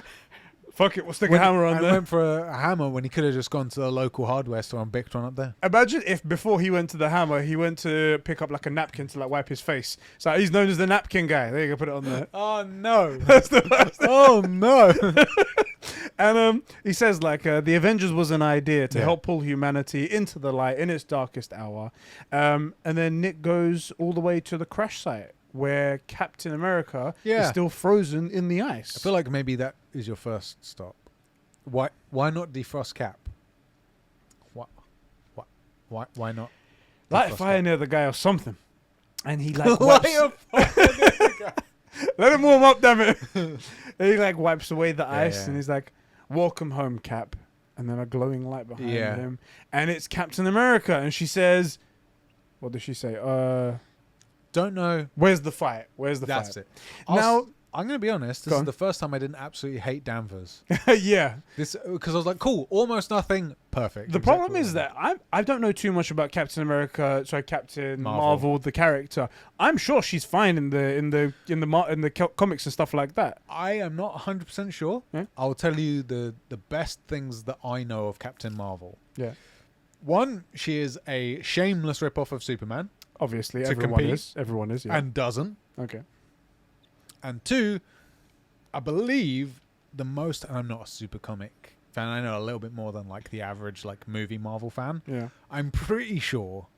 Fuck it, we'll stick a hammer on and there. went for a hammer when he could have just gone to the local hardware store and picked one up there. Imagine if before he went to the hammer, he went to pick up like a napkin to like wipe his face. So he's known as the napkin guy. There you go, put it on there. Oh no! That's the best. Oh no! And he says like the Avengers was an idea to Yeah. help pull humanity into the light in its darkest hour. And then Nick goes all the way to the crash site where Captain America is Yeah. still frozen in the ice. I feel like maybe that is your first stop. Why not defrost Cap? Why not? Light defrost fire Cap? near the guy or something. And he like Light wipes, a let him warm up, damn it. And he like wipes away the Yeah, ice yeah. and he's like, welcome home, Cap. And then a glowing light behind Yeah. him. And it's Captain America. And she says, what does she say? Don't know. Where's the fight? Where's the That's fight? it. Now, I'm going to be honest. This Go is on. the first time I didn't absolutely hate Danvers. yeah. This because I was like, cool, almost nothing, perfect. The exactly problem what is I that I don't know too much about Captain America. Sorry, Captain Marvel. Marvel, the character. I'm sure she's fine in the comics and stuff like that. I am not 100% sure. Yeah. I'll tell you the best things that I know of Captain Marvel. Yeah. One, she is a shameless ripoff of Superman Obviously, To everyone compete. is. Everyone is. Yeah. and doesn't. Okay. And two, I believe the most, and I'm not a super comic fan. I know a little bit more than like the average like movie Marvel fan. Yeah. I'm pretty sure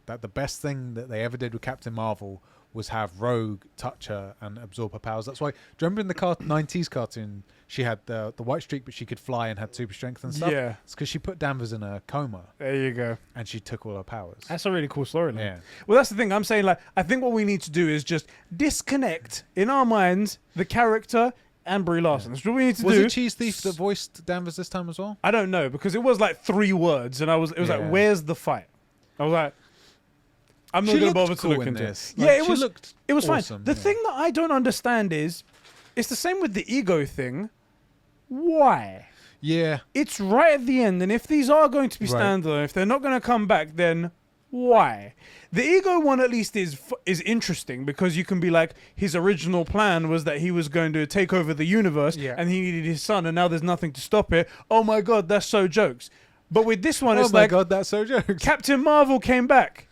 that the best thing that they ever did with Captain Marvel was have Rogue touch her and absorb her powers. That's why, do you remember in the 90s cartoon, she had the white streak, but she could fly and had super strength and stuff? Yeah. It's because she put Danvers in a coma. There you go. And she took all her powers. That's a really cool storyline. Yeah. Well, that's the thing. I'm saying, like, I think what we need to do is just disconnect, in our minds, the character and Brie Larson. That's what we need to do. Was it Cheese Thief that voiced Danvers this time as well? I don't know, because it was like 3 words, and it was like, where's the fight? I was like, I'm not going to bother to look into this. Like, Yeah, it was fine. awesome, The thing that I don't understand is, it's the same with the ego thing. Why? Yeah. It's right at the end, and if these are going to be standalone, if they're not going to come back, then why? The ego one at least is interesting, because you can be like, his original plan was that he was going to take over the universe, and he needed his son, and now there's nothing to stop it. Oh my god, that's so jokes. But with this one, it's like, oh my god, that's so jokes. Captain Marvel came back.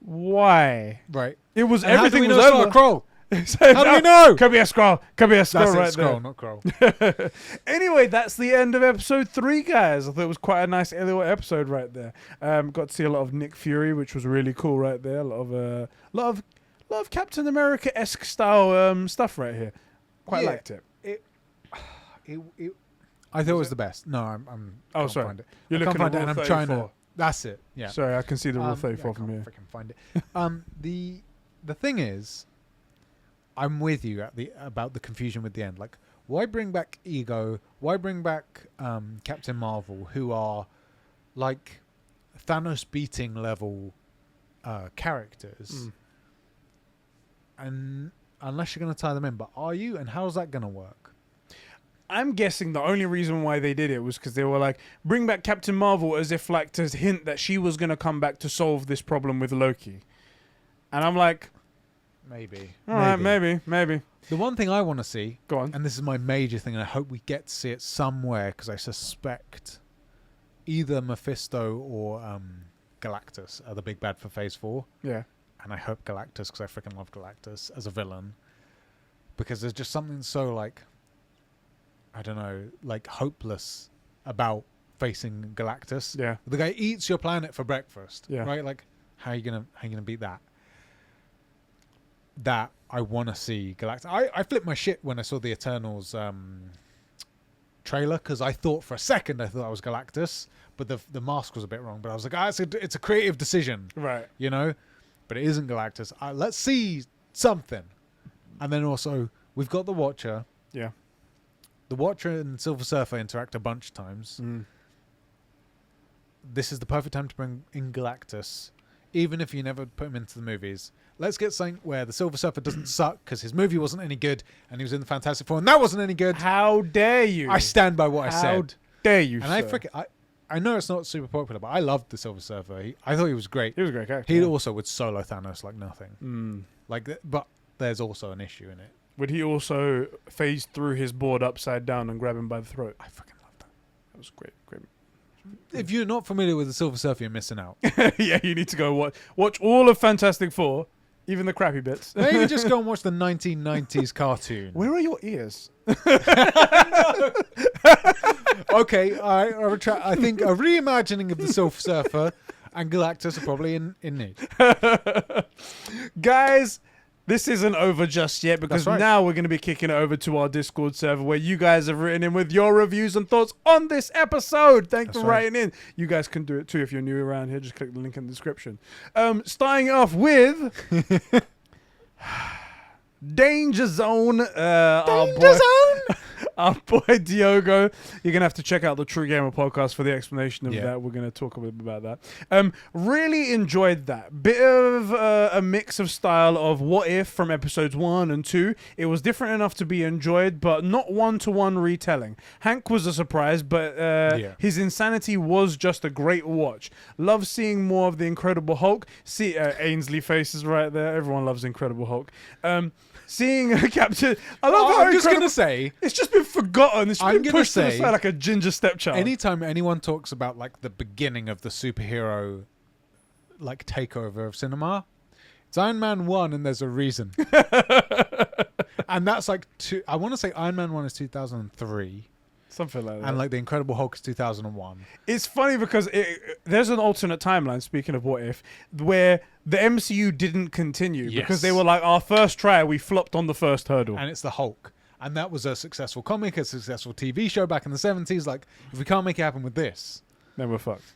Why? Right. It was, and everything was over. over. Kroll? How do we know? Could be a scroll. Could be a scroll That's right it, scroll, there. not Kroll. Anyway, that's the end of episode 3, guys. I thought it was quite a nice little episode right there. Got to see a lot of Nick Fury, which was really cool right there. A lot of Captain America-esque style stuff right here. Quite liked it. I thought it was the best. No, I'm Oh, can't sorry. find it. You're I can't looking find at it, and Rule I'm trying to. 34. That's it. Yeah. Sorry, I can see the Rule 34 I from can't here. freaking find it. The thing is, I'm with you about the confusion with the end. Like, why bring back Ego? Why bring back Captain Marvel, who are like Thanos beating level characters? And unless you're going to tie them in, but are you? And how's that going to work? I'm guessing the only reason why they did it was because they were like, bring back Captain Marvel, as if like to hint that she was going to come back to solve this problem with Loki. And I'm like, maybe. All right, maybe. The one thing I want to see, Go on. and this is my major thing, and I hope we get to see it somewhere, because I suspect either Mephisto or Galactus are the big bad for Phase 4. Yeah. And I hope Galactus, because I freaking love Galactus as a villain. Because there's just something so, like, I don't know, like hopeless about facing Galactus. Yeah. The guy eats your planet for breakfast. Yeah. Right? Like, how are you gonna beat that? That I want to see Galactus. I flipped my shit when I saw the Eternals trailer, because I thought for a second I was Galactus, but the mask was a bit wrong. But I was like, it's a creative decision, Right. you know? But it isn't Galactus. Let's see something. And then also we've got the Watcher. Yeah. The Watcher and Silver Surfer interact a bunch of times. This is the perfect time to bring in Galactus, even if you never put him into the movies. Let's get something where the Silver Surfer doesn't suck, because his movie wasn't any good, and he was in the Fantastic Four, and that wasn't any good. How dare you? I stand by what I said. How dare you, And I know it's not super popular, but I loved the Silver Surfer. I thought he was great. He was a great character. He yeah. also would solo Thanos like nothing. But there's also an issue in it. Would he also phase through his board upside down and grab him by the throat? I fucking love that. That was great. If you're not familiar with the Silver Surfer, you're missing out. Yeah, you need to go watch all of Fantastic Four, even the crappy bits. Maybe just go and watch the 1990s cartoon. Where are your ears? Okay, I retract. I think a reimagining of the Silver Surfer and Galactus are probably in need. Guys, this isn't over just yet, because now we're going to be kicking it over to our Discord server, where you guys have written in with your reviews and thoughts on this episode. Thanks for writing in. You guys can do it too if you're new around here. Just click the link in the description. Starting off with Danger Zone. Danger Zone! Our boy Diogo. You're going to have to check out the True Gamer podcast for the explanation of that. We're going to talk a bit about that. Really enjoyed that. Bit of a mix of style of What If from episodes 1 and 2. It was different enough to be enjoyed, but not one-to-one retelling. Hank was a surprise, but his insanity was just a great watch. Love seeing more of the Incredible Hulk. See Ainsley faces right there. Everyone loves Incredible Hulk. Seeing Captain... I love how I'm just going to say... It's just been forgotten. It's been pushed to the say, side like a ginger stepchild. Anytime anyone talks about like the beginning of the superhero like takeover of cinema, it's Iron Man 1 and there's a reason. And that's like I want to say Iron Man 1 is 2003. Something like that. And like the Incredible Hulk is 2001. It's funny because there's an alternate timeline, speaking of What If, where the MCU didn't continue because they were like, our first try, we flopped on the first hurdle. And it's the Hulk. And that was a successful comic, a successful TV show back in the 70s. Like, if we can't make it happen with this, then we're fucked.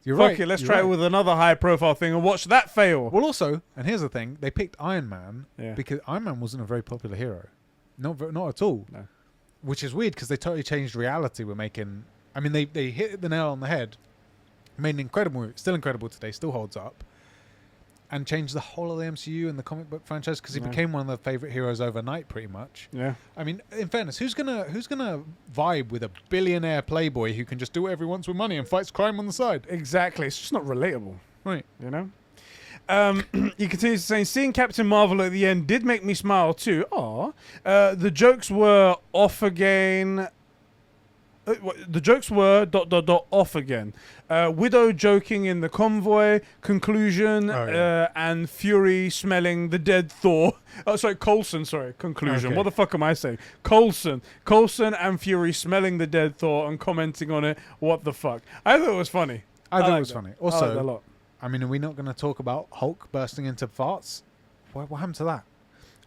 You're Fuck right. it, let's try it with another high-profile thing and watch that fail. Well, also, and here's the thing, they picked Iron Man Yeah. because Iron Man wasn't a very popular hero. Not at all. No. Which is weird because they totally changed reality. We're making... I mean, they hit the nail on the head. Made an incredible movie. Still incredible today. Still holds up. And changed the whole of the MCU and the comic book franchise because he became one of the favorite heroes overnight, pretty much. Yeah. I mean, in fairness, who's gonna vibe with a billionaire playboy who can just do whatever he wants with money and fights crime on the side? Exactly. It's just not relatable. Right. You know? He continues to say, seeing Captain Marvel at the end did make me smile too. Aw. The jokes were off again. The jokes were ... off again. Widow joking in the convoy, conclusion, and Fury smelling the dead Thor. Oh, sorry, Coulson, conclusion. Okay. What the fuck am I saying? Coulson and Fury smelling the dead Thor and commenting on it. What the fuck? I thought it was funny. I thought it was funny. Also, I liked that a lot. I mean, are we not going to talk about Hulk bursting into farts? What happened to that?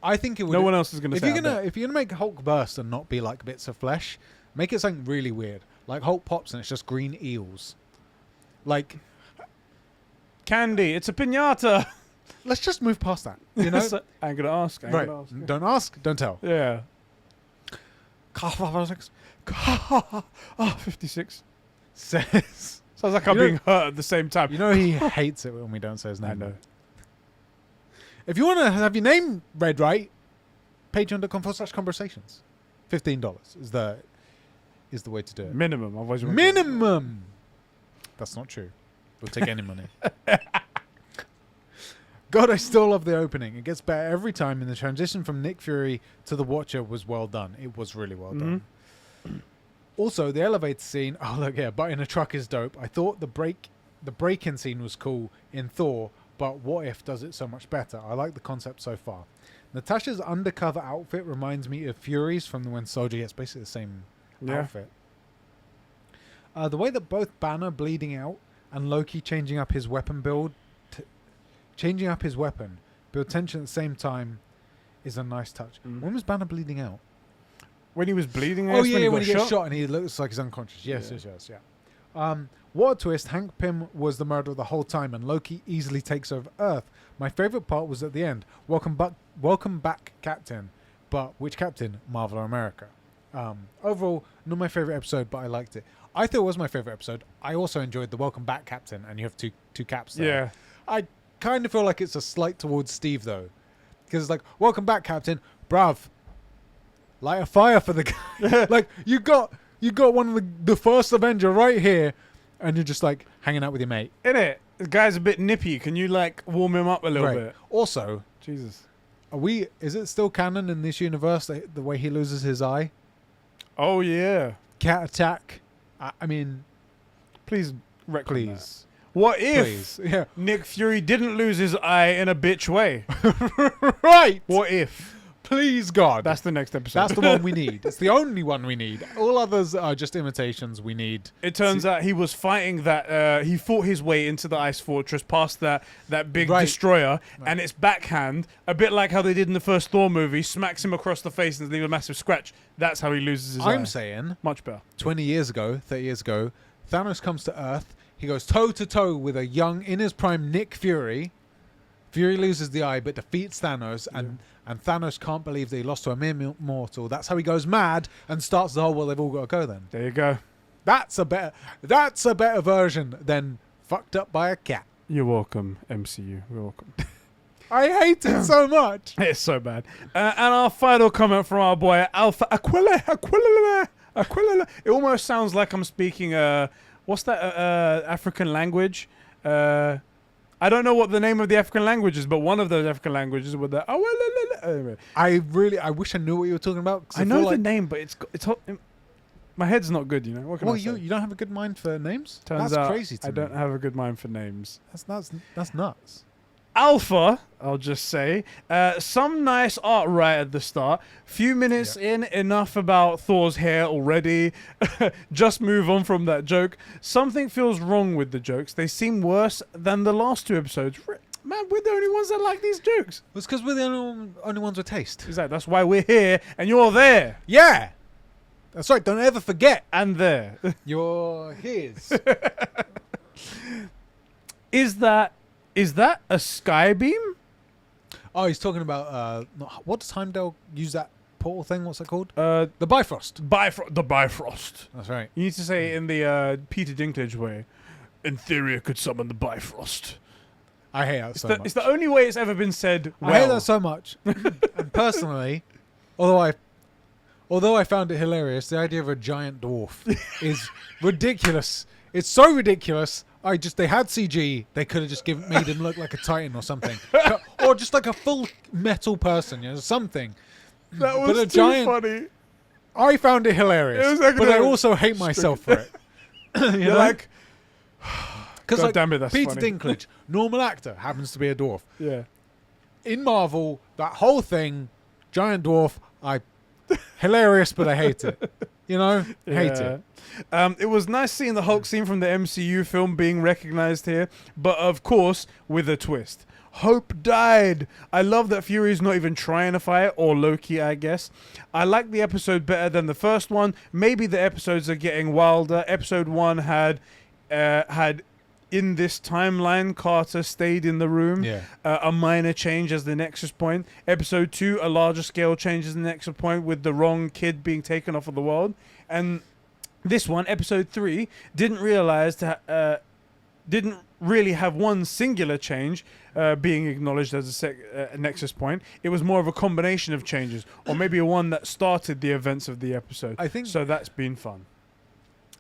I think it would. No one else is going to say that. If you're gonna make Hulk burst and not be like bits of flesh, make it something really weird. Like Hulk pops and it's just green eels. Like candy. It's a piñata. Let's just move past that. You know, I ain't gonna ask. Right? Don't ask. Don't tell. Yeah. 56 says. Sounds like I'm being hurt at the same time. You know he hates it when we don't say his name. I know. If you want to have your name read right, patreon.com/conversations. $15 is the way to do it. Minimum. Otherwise Minimum. That's not true. We'll take any money. God, I still love the opening. It gets better every time, and the transition from Nick Fury to the Watcher was well done. It was really well done. Also, the elevator scene. Oh look, yeah, but in a truck is dope. I thought the break-in scene was cool in Thor, but What If does it so much better. I like the concept so far. Natasha's undercover outfit reminds me of Fury's from the Winter Soldier. It's basically the same outfit. The way that both Banner bleeding out and Loki changing up his weapon build tension at the same time is a nice touch. When was Banner bleeding out? When he was bleeding out? Oh yeah, when he gets shot and he looks like he's unconscious. Yes. What a twist. Hank Pym was the murderer the whole time and Loki easily takes over Earth. My favourite part was at the end. Welcome back, Captain. But which Captain? Marvel or America? Overall, not my favourite episode, but I liked it. I thought it was my favourite episode. I also enjoyed the Welcome Back, Captain, and you have two caps there. Yeah. I kind of feel like it's a slight towards Steve, though. Because it's like, Welcome back, Captain. Bruv. Light a fire for the guy. Like, you got one of the first Avenger right here, and you're just, like, hanging out with your mate. Innit? The guy's a bit nippy. Can you, like, warm him up a little bit? Also, Jesus. Is it still canon in this universe, the way he loses his eye? Oh, yeah. Cat attack. I mean, please. Please. What if Nick Fury didn't lose his eye in a bitch way? Right. What if? Please, God. That's the next episode. That's the one we need. It's the only one we need. All others are just imitations we need. It turns out he was fighting that... he fought his way into the ice fortress past that big destroyer, and its backhand, a bit like how they did in the first Thor movie, smacks him across the face and leaves a massive scratch. That's how he loses his eye. I'm saying... Much better. 20 years ago, 30 years ago, Thanos comes to Earth. He goes toe-to-toe with a young, in his prime, Nick Fury. Fury loses the eye but defeats Thanos, and Thanos can't believe that he lost to a mere mortal. That's how he goes mad and starts the whole, well, they've all got to go then. There you go. That's a better version than fucked up by a cat. You're welcome, MCU. You're welcome. I hate it so much. It's so bad. And our final comment from our boy, Alpha Aquila. It almost sounds like I'm speaking, what's that African language? I don't know what the name of the African language is, but one of those African languages with the... Anyway. I wish I knew what you were talking about. I know the name, but it's my head's not good, you know. What can I say? You don't have a good mind for names? Turns that's out crazy to me. I don't have a good mind for names. That's nuts. Alpha, I'll just say. Some nice art right at the start. Few minutes in, enough about Thor's hair already. Just move on from that joke. Something feels wrong with the jokes. They seem worse than the last 2 episodes. Man, we're the only ones that like these jokes. It's because we're the only ones with taste. Exactly. That's why we're here and you're there. Yeah. That's right. Don't ever forget. And there. You're his. Is that a sky beam? Oh, he's talking about what does Heimdall use that portal thing? What's it called? The Bifrost. The Bifrost. That's right. You need to say it in the Peter Dinklage way. In theory, I could summon the Bifrost. I hate that so much. It's the only way it's ever been said. Well. I hate that so much. And personally, although I found it hilarious, the idea of a giant dwarf is ridiculous. It's so ridiculous. They had CG. They could have just made him look like a titan or something, or just like a full metal person, something. That was too funny. I found it hilarious, but I also hate myself for it. You're like, because damn it, that's Peter funny. Dinklage, normal actor, happens to be a dwarf. Yeah. In Marvel, that whole thing, giant dwarf, hilarious, but I hate it. Hate it. It was nice seeing the Hulk scene from the MCU film being recognized here, but of course with a twist. Hope died. I love that Fury's not even trying to fight, or Loki, I guess. I like the episode better than the first one. Maybe the episodes are getting wilder. Episode 1 had in this timeline, Carter stayed in the room. Yeah. A minor change as the nexus point. Episode 2, a larger scale change as the nexus point with the wrong kid being taken off of the world. And this one, episode 3, didn't really have one singular change being acknowledged as a nexus point. It was more of a combination of changes, or maybe one that started the events of the episode. I think so. That's been fun.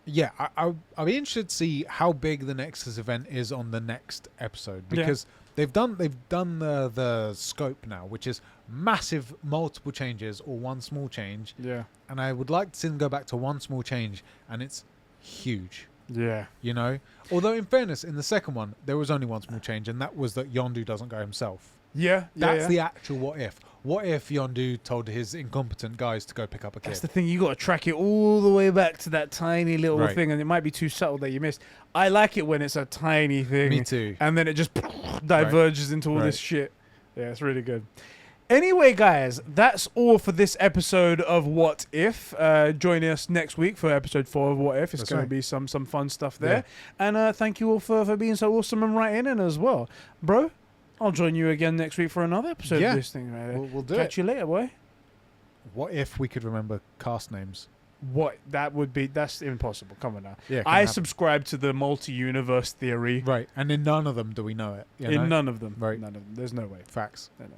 Yeah, I'll be interested to see how big the Nexus event is on the next episode, because they've done the scope now, which is massive, multiple changes or one small change. Yeah, and I would like to see them go back to one small change, and it's huge. Yeah, Although in fairness, in the second one there was only one small change, and that was that Yondu doesn't go himself. That's the actual what if. What if Yondu told his incompetent guys to go pick up a kid? That's the thing. You got to track it all the way back to that tiny little thing, and it might be too subtle that you missed. I like it when it's a tiny thing. Me too. And then it just diverges into all this shit. Yeah, it's really good. Anyway, guys, that's all for this episode of What If. Join us next week for episode 4 of What If. It's going to be some fun stuff there. Yeah. And thank you all for being so awesome and writing in as well. Bro, I'll join you again next week for another episode of this thing. Right? We'll do Catch you later, boy. What if we could remember cast names? That's impossible. Come on now. Yeah, I subscribe to the multi-universe theory. Right, and in none of them do we know it. In none of them. Right. None of them. There's no way. Facts. No.